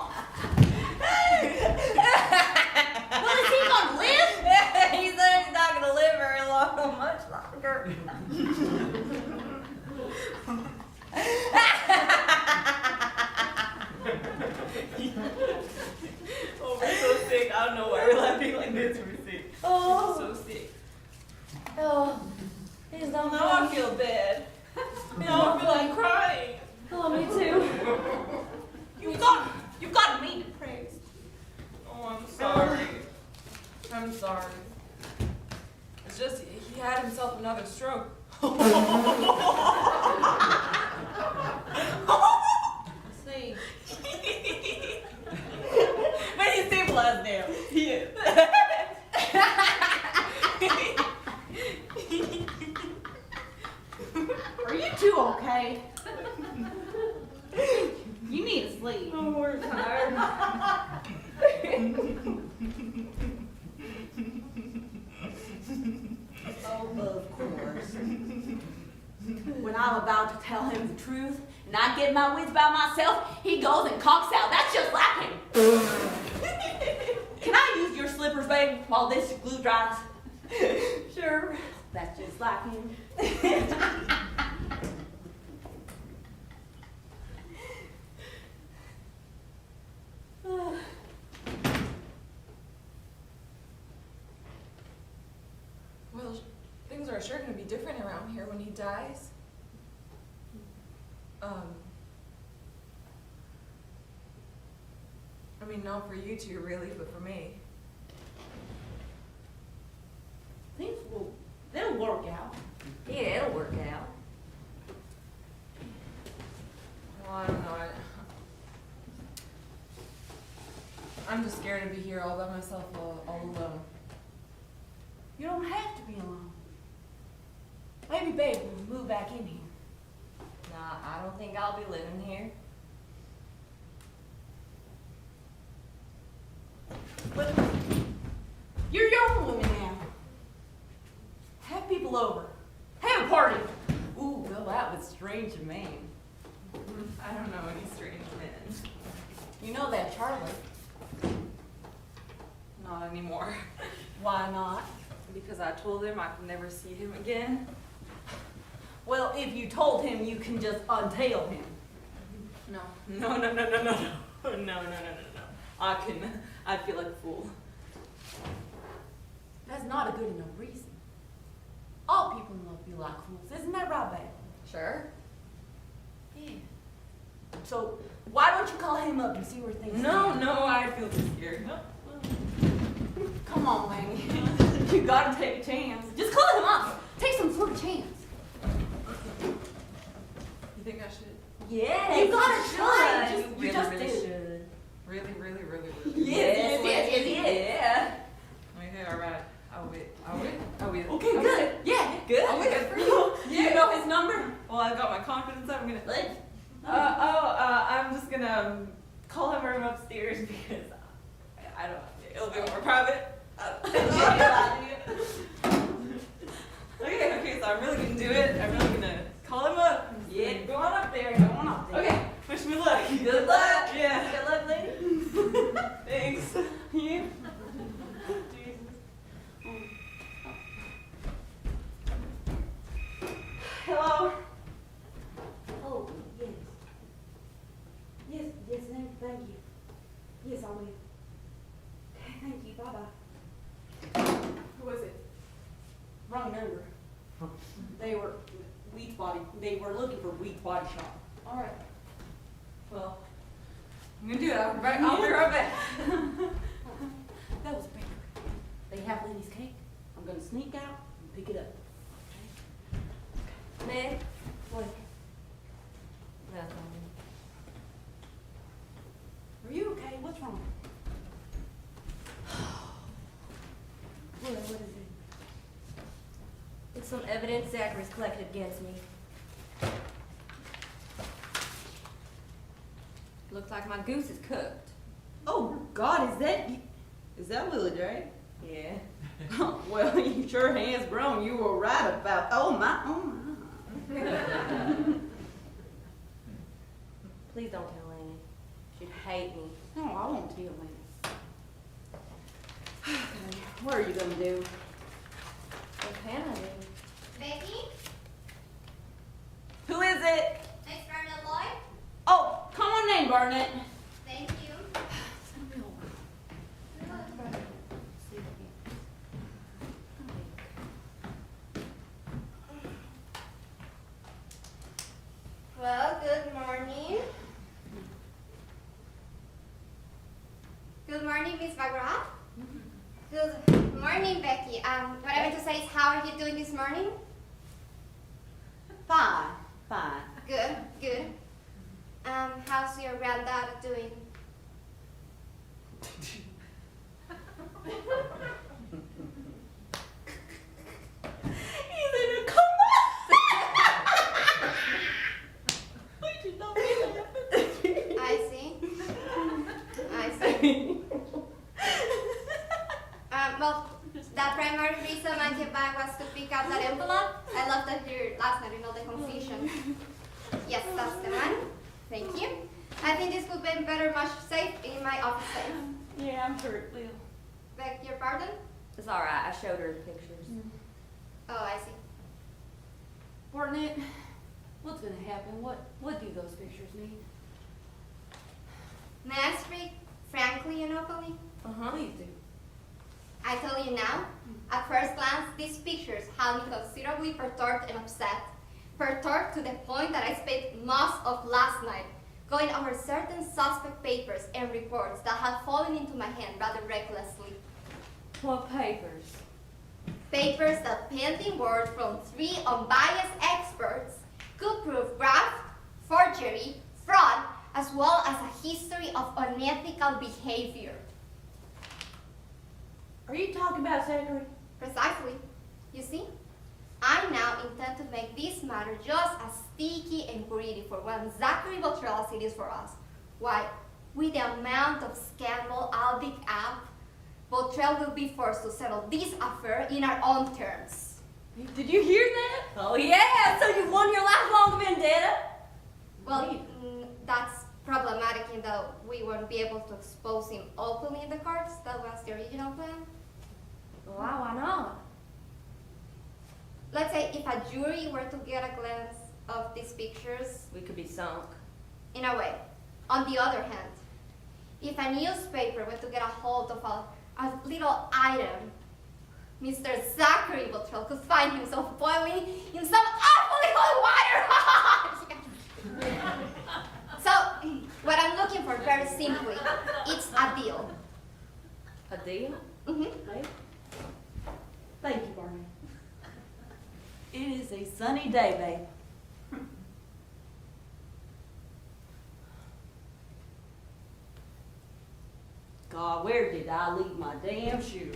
Well, is he gonna live? He said he's not gonna live very long, much longer. Oh, we're so sick. I don't know why we're laughing like this. We're sick. Oh, So sick. oh, he's not Now I feel bad. Now I feel like crying. Oh, me too. You've got me depressed. Oh, I'm sorry. I'm sorry. It's just he had himself another stroke. See, But he's civilized now. He is. are you two okay? You need to sleep. Oh, we're tired. Oh, of course. When I'm about to tell him the truth and I get my wits about myself, he goes and conks out. That's just like him. Can I use your slippers, babe, while this glue dries? Sure. That's just like him. Well, things are sure gonna be different around here when he dies. I mean, not for you two really, but for me. They'll work out. Yeah, it'll work out. Well, I don't know. I'm just scared to be here all by myself, all alone. You don't have to be alone. Maybe babe will move back in here. Nah, I don't think I'll be living here. But you're your own woman now. Have people over. Have a party. Ooh, well, that was strange to me. I don't know any strange men. You know that Charlie. Not anymore. Why not? Because I told him I could never see him again. Well, if you told him, you can just untail him. No. No. I'd feel like a fool. That's not a good enough reason. All people in love feel like fools. Isn't that right, babe? Sure. Yeah. So, why don't you call him up and see where things stand? No, I feel too scared. No. Come on, man. You gotta take a chance. Just call him up. Take some sort of chance. You think I should? Yeah, You gotta try. You You really, just really do. should. Really? Yes. Okay, alright. I'll wait. Okay, good. Yeah, good. I'll wait for you. You know his number? Well, I got my confidence up. I'm gonna. Like, I'm just gonna call him from upstairs because I don't. It'll be more private. Okay, so I'm really gonna do it. I'm really gonna call him up. yeah, go on up there. Go on up there. Okay, wish me luck. Good luck. Yeah. Good luck, lady. Thanks. You? Hello? Oh, yes. Yes, thank you. Yes, I will. Okay, thank you, bye-bye. Who was it? Wrong number. They were they were looking for Wheat Body Shop. All right. Well, I'm gonna do it. I'll be right back. That was a bakery. They have Lenny's cake. I'm gonna sneak out and pick it up. Meg? What? Nothing. Are you okay? What's wrong? What is it? It's some evidence Zachary's collected against me. Looks like my goose is cooked. Oh God, is that Lily J? Yeah. Well, you sure has grown. You were right about. Oh my. Please don't tell Annie. She'd hate me. No, I won't tell Lily. Okay, what are you gonna do? What can I do? Becky? Who is it? Next Barnett boy? Oh, come on in, Barnett. Thank you. Well, good morning. Good morning, Miss McGrath. Good morning, Becky. What I meant to say is, how are you doing this morning? Fine. Good, good. How's your granddad doing? He's in a coma. I did not mean that. I see. I see. Well, the primary reason I came back was to pick up the that envelope? I left that here last night in all the confusion. Yes, that's the one. Thank you. I think this would be better much safe in my office safe. Yeah, I'm sure it will. Beg your pardon? It's alright, I showed her the pictures. Oh, I see. Barnett, what's gonna happen? What do those pictures mean? May I speak frankly and openly? Please do. I tell you now, at first glance, these pictures have me considerably perturbed and upset. Perturbed to the point that I spent most of last night going over certain suspect papers and reports that had fallen into my hand rather recklessly. What papers? Papers that pending word from 3 unbiased experts could prove graft, forgery, fraud, as well as a history of unethical behavior. Are you talking about Zachary? Precisely. You see, I now intend to make this matter just as sticky and gritty for one Zachary Bottrell as it is for us. Why, with the amount of scandal I'll dig up, Bottrell will be forced to settle this affair in our own terms. Did you hear that? Oh yeah, so you won your lifelong vendetta? Well, that's problematic in that we won't be able to expose him openly in the courts. That was the original plan. Why not? Let's say if a jury were to get a glance of these pictures, We could be sunk. in a way. On the other hand, if a newspaper were to get a hold of a little item, Mr. Zachary Bottrell could find himself boiling in some awfully hot water. So, what I'm looking for very simply, it's a deal. A deal? Hey. Thank you, Barney. It is a sunny day, babe. God, where did I leave my damn shoe?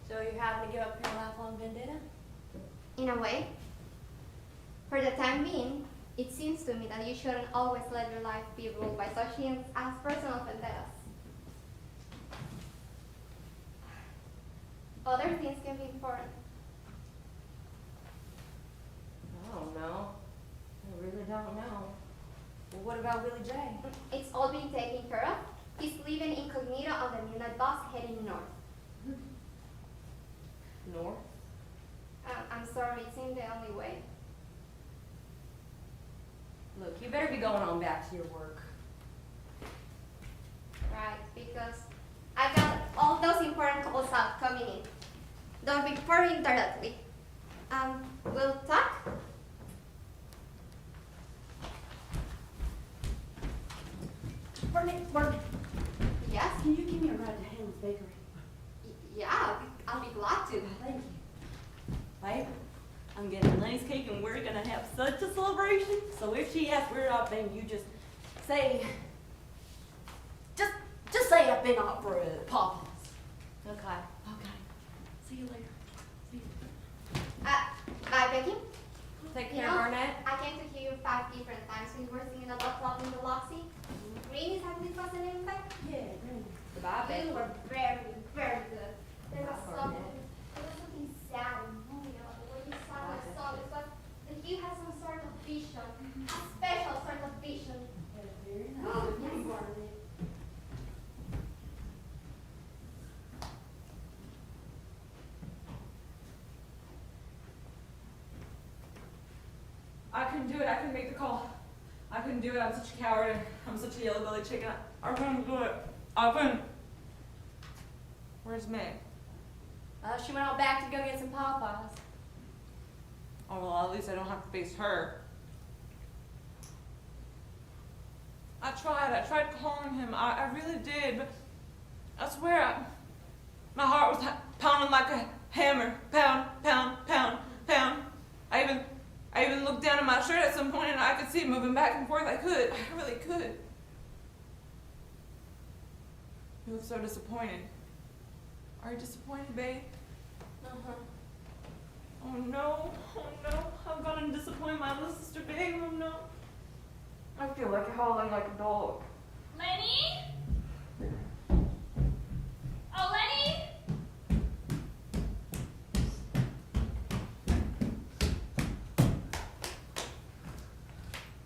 So you're having to give up your lifelong vendetta? In a way, for the time being, it seems to me that you shouldn't always let your life be ruled by such things as personal vendettas. Other things can be important. I don't know. I really don't know. Well, what about Willie J? It's all being taken care of. He's living incognito on the midnight bus heading north. North? I'm sorry, it seemed the only way. Look, you better be going on back to your work. Right, because I got all those important calls out coming in. Don't be worrying directly. We'll talk? Barney, Yes? can you give me a ride to Ham's Bakery? Yeah, I'll be glad to. Thank you. Babe, I'm getting Lenny's cake and we're gonna have such a celebration. So if she asks where I've been, you just say, just say I've been out for Papa's. Okay. Okay. See you later. See you. Bye, Becky. Take You care, know, Barnett. I came to hear you 5 different times when you were singing about Love in the Loxy. Green is having this was the name back? Yeah, great. Goodbye, babe. You were very, very good. There was something sad and moving about the way you sang the song. It was that you had some sort of vision, a special sort of vision. Very nice. Oh, Thank you, yes. Barney. I couldn't do it. I couldn't make the call. I couldn't do it. I'm such a coward and I'm such a yellow-bellied chicken. I couldn't do it. I couldn't. Where's Meg? She went out back to go get some Popeyes. Oh, well, at least I don't have to face her. I tried calling him. I really did, but I swear, my heart was pounding like a hammer. Pound, pound, pound, pound. I even looked down at my shirt at some point and I could see it moving back and forth. I really could. You look so disappointed. Are you disappointed, babe? Uh-huh. Oh no, I'm gonna disappoint my little sister, babe. Oh no. I feel like howling like a dog. Lenny? Oh, Lenny?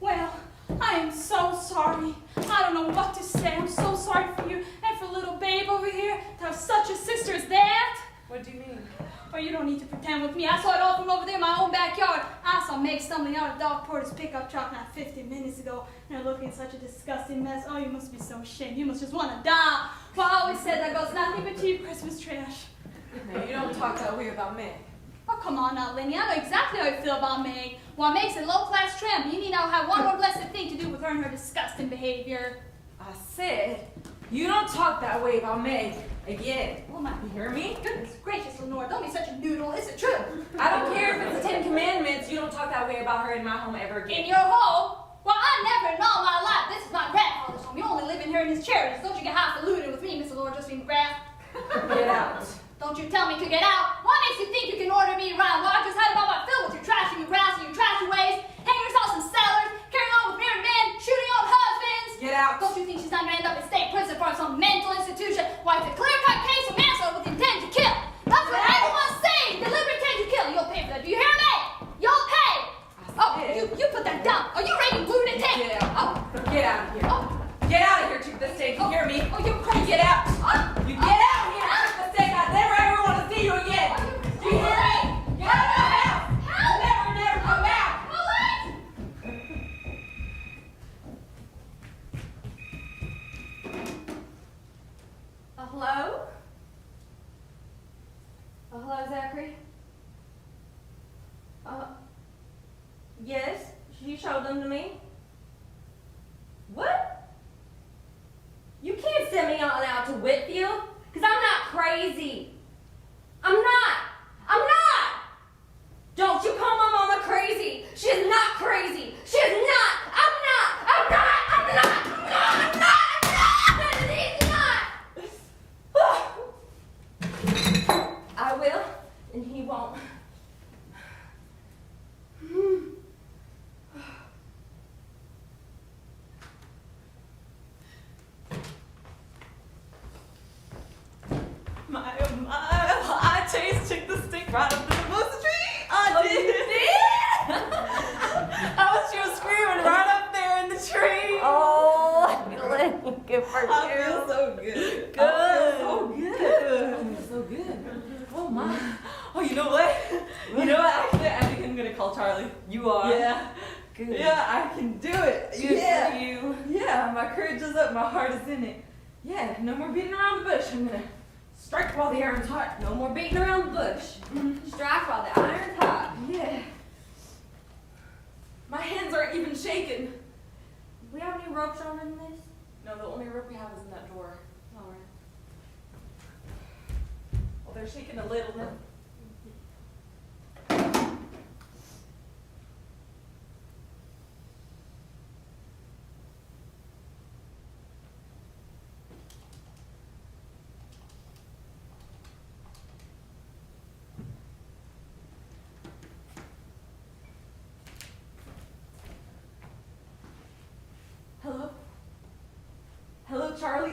Well, I am so sorry. I don't know what to say. I'm so sorry for you and for little babe over here to have such a sister as that. What do you mean? Oh, you don't need to pretend with me. I saw it all from over there in my own backyard. I saw Meg stumbling out of Doc Porter's pickup truck not 15 minutes ago. And her looking such a disgusting mess. Oh, you must be so ashamed. You must just want to die. Well, I always said that girl's nothing but cheap Christmas trash. Now, you don't talk that way about Meg. Oh, come on now, Lenny. I know exactly how you feel about Meg. Well, Meg's a low-class tramp. You need not have one more blessed thing to do with her and her disgusting behavior. I said, you don't talk that way about Meg again. Oh, my You hear me? goodness gracious, Lenore. Don't be such a noodle. Is it true? I don't care if it's the 10 Commandments. You don't talk that way about her in my home ever In again. your home? Well, I never in all my life. This is my grandfather's home. You only live in here in his charities. Don't you get highfalutin with me, Mr. Lord Josephine McGrath. Get out. Don't you tell me to get out. What makes you think you can order me around? Well, I just had about my fill with your trashy McGraths and your trashy ways, hanging yourselves in cellars, carrying on with married men, shooting on husbands. Get out. Don't you think she's not going to end up in state prison for some mental institution? Why, it's a clear-cut case of manslaughter with intent to kill. That's what everyone's saying. Deliberate intent to kill. You'll pay for that. Do you hear me? You'll pay. Oh, you put that down. Are you ready, glued and tape? Get out. Oh, Get out of here. oh. Get out of here, Chick the Steak. You hear me? Oh, you're crazy. Get out. Oh. You get out of here, Chick the Steak. I never ever want to see you again. Do you hear me? Get out of my house. You'll never come back. Hello? Hello, Zachary? Yes, you showed them to me. What? You can't send me on out to Whitfield, because I'm not crazy. I'm not. I'm not. Don't you call my mama crazy. She is not crazy. She is not. I'm not. I'm not. I'm not. I'm not. I'm not. I'm not. And he's not. I will, and he won't. My, oh my, I chased Chick the Stick right up to the bush tree. I Oh, did. you did? She was screaming right up there in the tree. Oh, good for I feel so good. Good. I feel so good. I feel so good. Oh my. Oh, you know what? You know what? Actually, I think I'm gonna call Charlie. You are. Yeah. Good. Yeah, I can do it. Good yeah. for you. Yeah, my courage is up, my heart is in it. Yeah, no more beating around the bush. I'm gonna strike while the iron's hot. No more beating around the bush. Strike while the iron's hot. Yeah. My hands aren't even shaking. Do we have any ropes on in this? No, the only rope we have is in that drawer. All right. Well, they're shaking a little now. Hello? Hello, Charlie.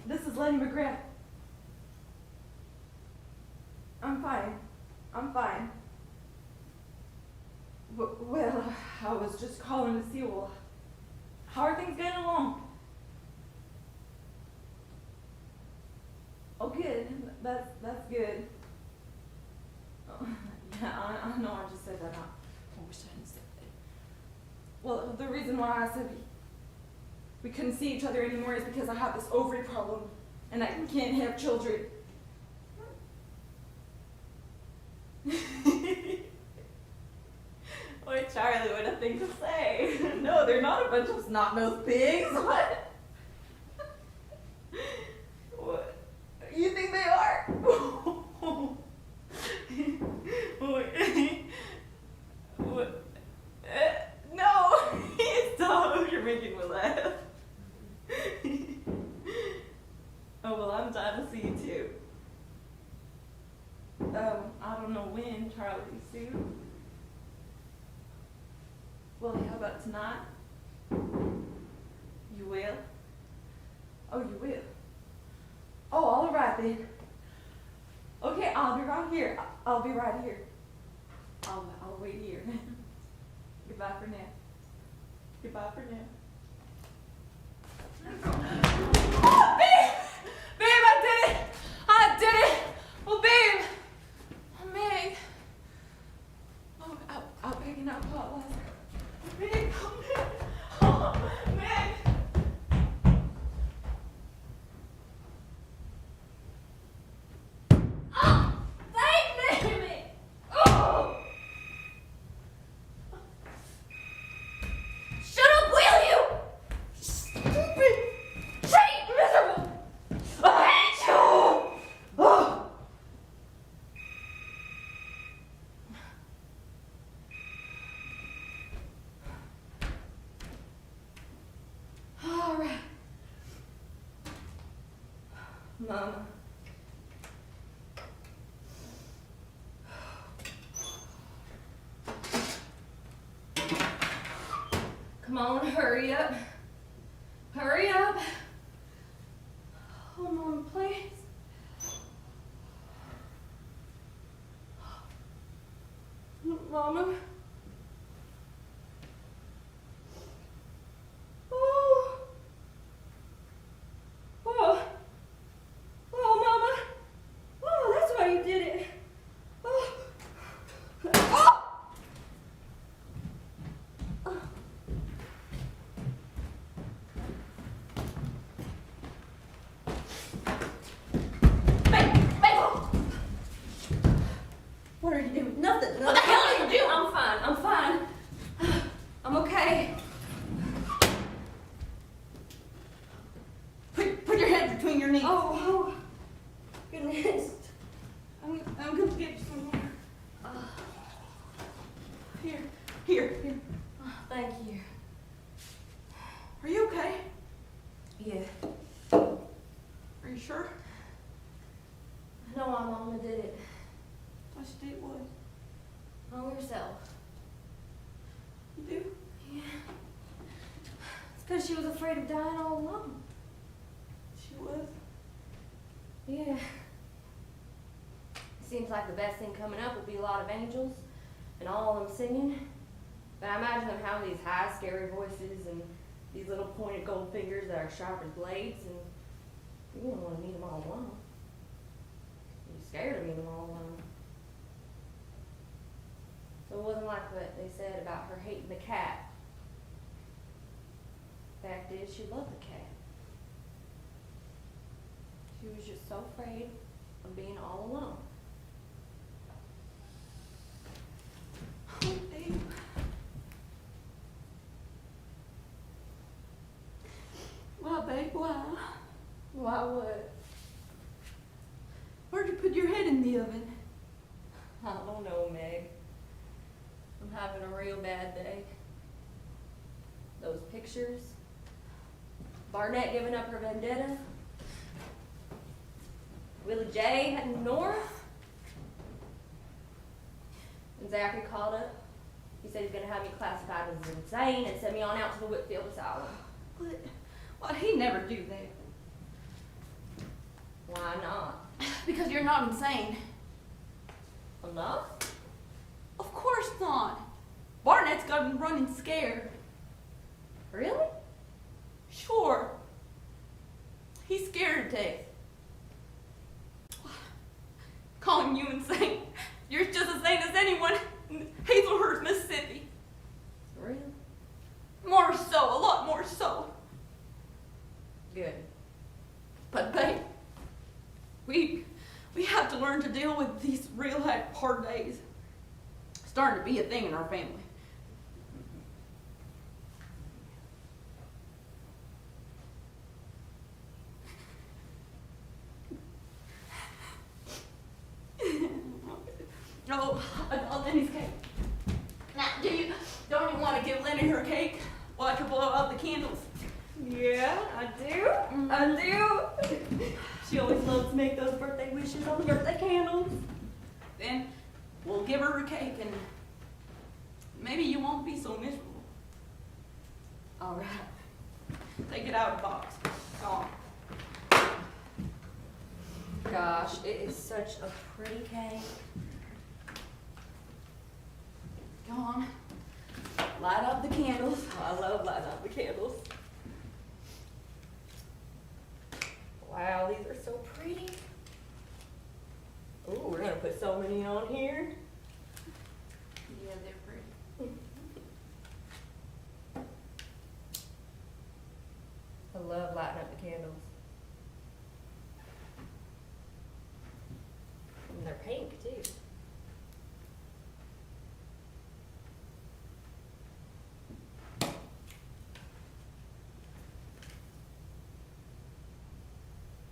This is Lenny McGrath. I'm fine. I'm fine. Well, I was just calling to see, well, how are things getting along? Oh, good. That's good. Oh, yeah, I know I just said that. I wish I hadn't said that. Well, the reason why I said we couldn't see each other anymore is because I have this ovary problem and I can't have children. Boy, Charlie, what a thing to say. No, they're not a bunch of snot-nosed pigs. What? What? You think they are? What? No! Stop, you're making me laugh. Oh, well, I'm dying to see you too. I don't know when, Charlie, soon. Well, how about tonight? You will? Oh, you will? then. Okay, I'll be right here. I'll be right here. I'll wait here. Goodbye for now. Goodbye for now. Oh, babe! Babe, I did it! I did it! Oh, babe! Oh, Meg. Oh, out picking up hot water. Meg, oh, Meg. Oh, Meg. Thank me! Oh! Shut up, will you? Stupid, cheap, miserable. I hate you. Oh. All right, Mama. Come on, hurry up. Hurry up. Oh, Mama, please. Mama. Oh. Oh. Oh, Mama. Oh, that's why you did it. Oh. Oh. What are you doing? Nothing. What the hell are you doing? I'm fine. I'm fine. I'm okay. Put your head between your knees. Oh, goodness. I'm gonna get you some water. Here. Thank you. Are you okay? Yeah. Are you sure? I know my Mama did it. I should do what? On yourself. You do? Yeah. It's because she was afraid of dying all alone. She was. Yeah. Seems like the best thing coming up will be a lot of angels and all of them singing. But I imagine them having these high, scary voices and these little pointed gold fingers that are sharp as blades, and you don't want to meet them all alone. You're scared to meet them all alone. So it wasn't like what they said about her hating the cat. Fact is, she loved the cat. She was just so afraid of being all alone. Oh, babe. Why, babe? Why? Why what? Where'd you put your head in the oven? I don't know, Meg. I'm having a real bad day. Those pictures. Barnett giving up her vendetta. Willie J heading north. And Zachary called up. He said he's gonna have me classified as insane and send me on out to the Whitfield Asylum. What? Well, he'd never do that. Why not? Because you're not insane. I'm not? Of course not. Barnett's got him running scared. Really? Sure. He's scared to death. Calling you insane. You're just as sane as anyone in Hazelhurst, Mississippi. Really? More so, a lot more so. Good. But babe, we have to learn to deal with these real hard days. It's starting to be a thing in our family. Oh, I got Lenny's cake. Now, don't you want to give Lenny her cake? Watch her blow out the candles. Yeah, I do. I do. She always loves to make those birthday wishes on the birthday candles. Then we'll give her her cake and maybe you won't be so miserable. All right. Take it out of the box. Go on. Okay. gosh, it is such a pretty cake. Go on. Light up the candles. Oh, I love lighting up the candles. Wow, these are so pretty. Ooh, we're gonna put so many on here. Yeah, they're pretty. I love lighting up the candles. And they're pink too.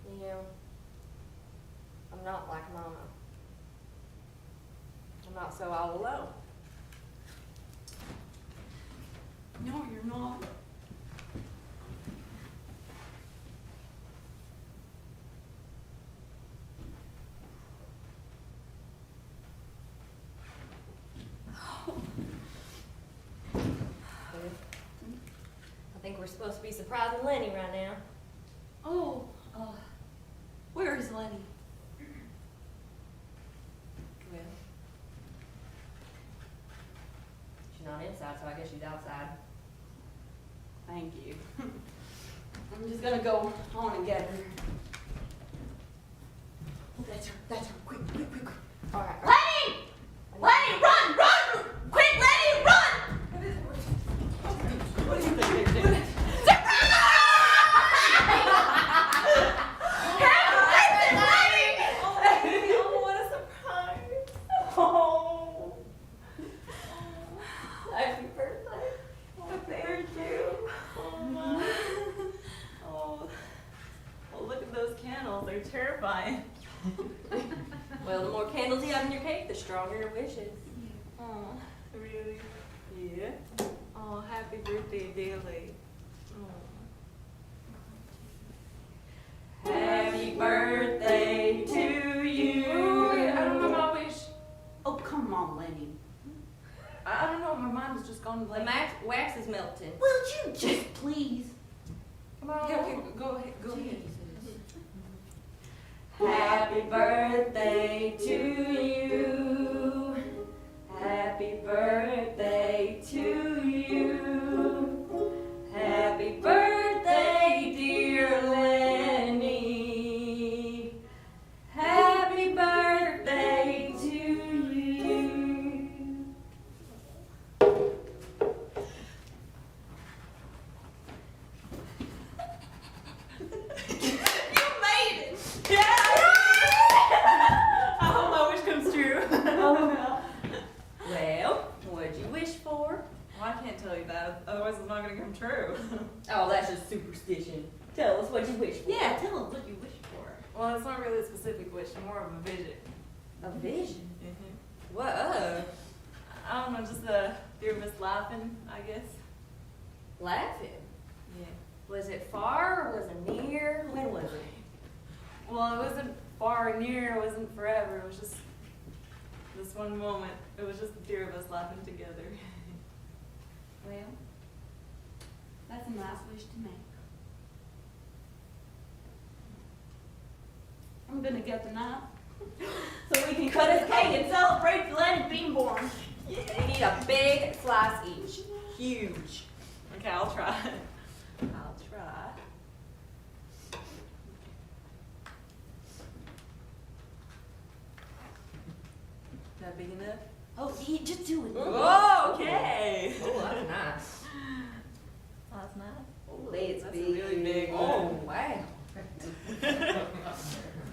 You know, I'm not like Mama. I'm not so all alone. No, you're not. I think we're supposed to be surprising Lenny right now. Oh, where is Lenny? Well, she's not inside, so I guess she's outside. Thank you. I'm just gonna go on and get her. Oh, that's her. That's her. Quick, quick, quick, quick. All right. Lenny! Lenny, run, run! Quick, Lenny, run! What do you think they're doing? Oh, what a surprise. Oh. Happy birthday. Thank you. Oh, my. Oh. Well, look at those candles. They're terrifying. Well, the more candles you have in your cake, the stronger your wishes. Oh, really? Yeah. Oh, happy birthday, Daily. Oh. Happy birthday to you. Wait, I don't know my wish. Oh, come on, Lenny. I don't know. My mind was just gone The blank. wax is melting. Will you just please? Come on. Okay, go ahead. Go ahead. Happy birthday to you. Happy birthday to you. Happy birthday, dear Lenny. Happy birthday to you. You made it! I hope my wish comes true. Well, what'd you wish for? Well, I can't tell you that. Otherwise, it's not going to come true. Oh, that's just superstition. Tell us what you wish for. Yeah, tell us what you wish for. Well, it's not really a specific wish. More of a vision. A vision? Mm-hmm. What of? I don't know, just the fear of us laughing, I guess. Laughing. Yeah. Was it far or was it near? When was it? Well, it wasn't far or near. It wasn't forever. It was just this one moment. It was just the fear of us laughing together. Well, that's a nice wish to make. I'm gonna get the knife so we can cut his cake and celebrate Lenny being born. We need a big slice each. Huge. Okay, I'll try. I'll try. Is that big enough? Oh, yeah, just do it. Oh, okay. Oh, that's nice. That's nice. Holy, it's That's a big. really big Oh, one. wow.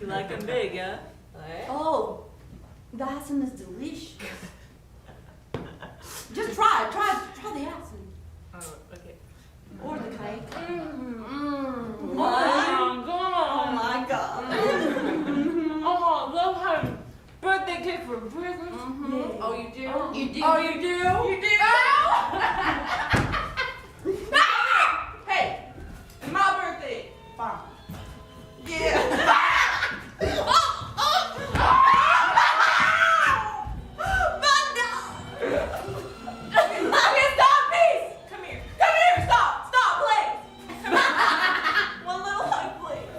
You like them big, huh? Oh, the icing is delicious. Just try the icing. Oh, okay. Or the cake. Oh, Oh God. my god. Oh, I love having birthday cake for Christmas. Mhm. Oh, you do? You do. Oh, you do? You do? Hey, it's my birthday. Fine. Yeah. Okay, stop, please. Come here. Come here. Stop. Stop, please. One little hug, please.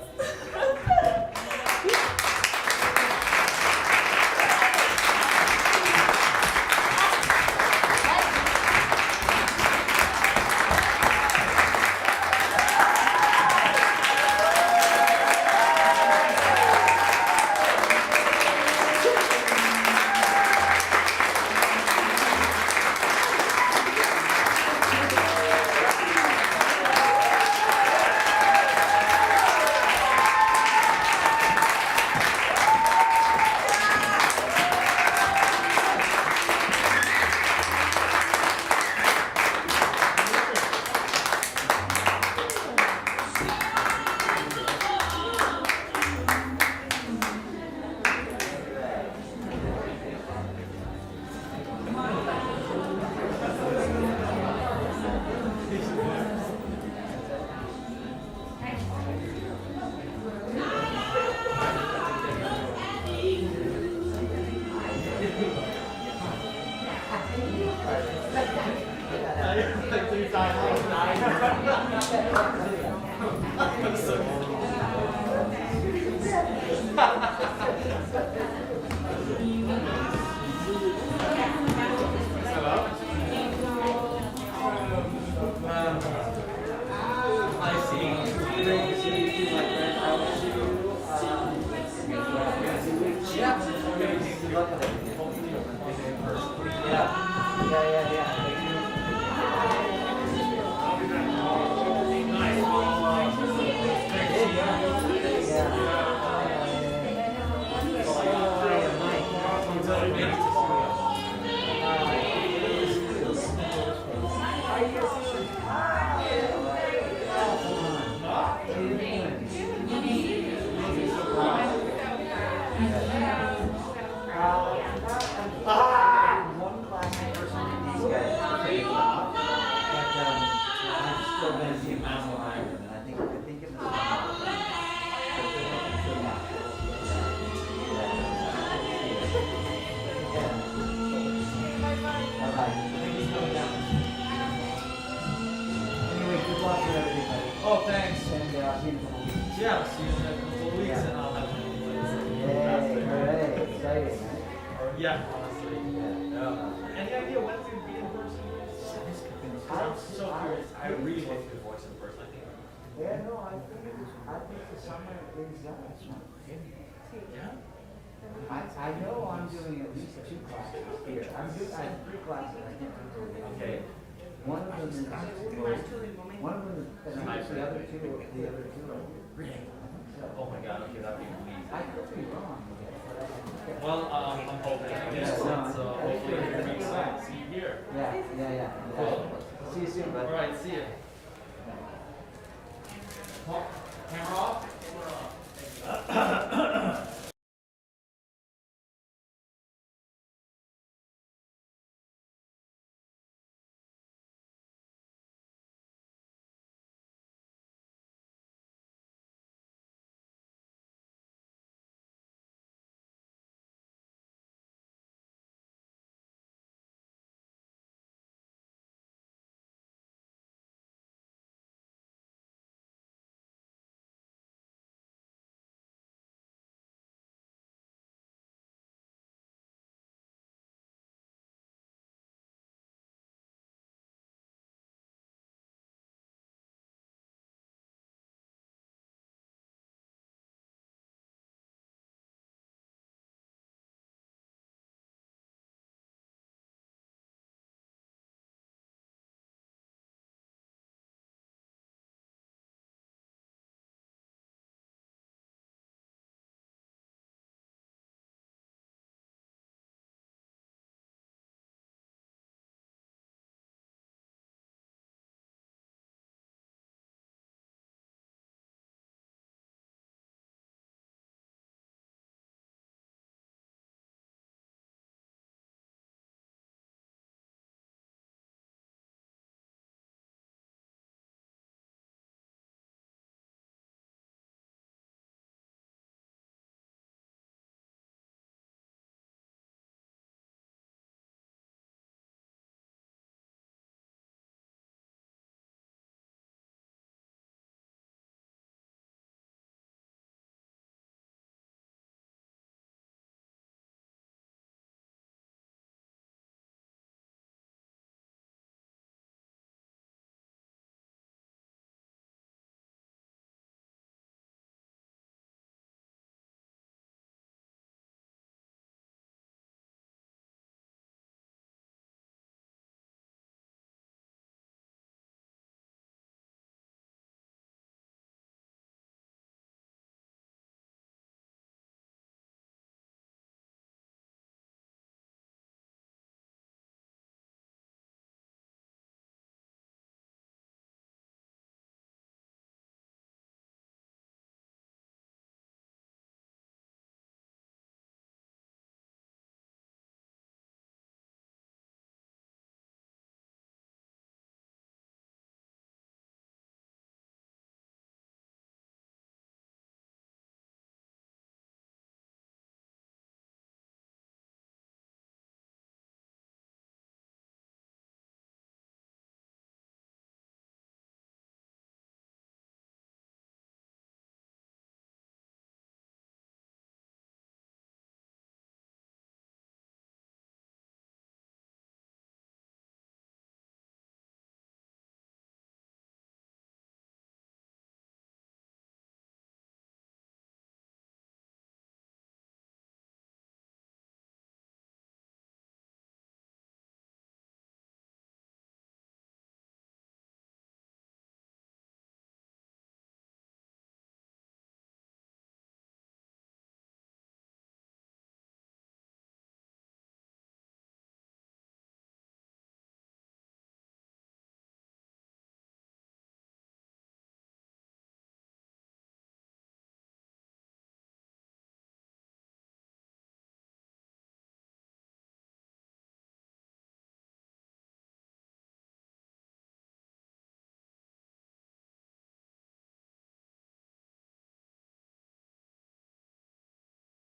luck with everything. Hopefully you'll make it in person. Yeah. Thank you. One class in person with these guys. But I'm still going to see a massive Iron, and I think it was. Bye-bye. Thank you for coming down. Anyway, good luck with everything, buddy. Oh, thanks. And I'll see you in a couple weeks. Yeah, I'll see you in a couple of weeks Yeah. and I'll have my Yay, hooray, exciting, right? Yeah, honestly. Yeah. Any idea when it's going to be in person? I'm so curious. I really want to do voice in person. I think. Yeah, no, I think the summer is Yeah? I know I'm doing at least 2 classes here. I have 3 classes I think I'm doing. Okay. One of them is the other two are Really? so. Oh my god, okay, that'd be amazing. I could be wrong, but I think Well, I'm hoping. I guess Yeah, no, so. I think Hopefully you're we can right. see you here. yeah. Cool. See you soon, bud. Alright, see you. Camera off?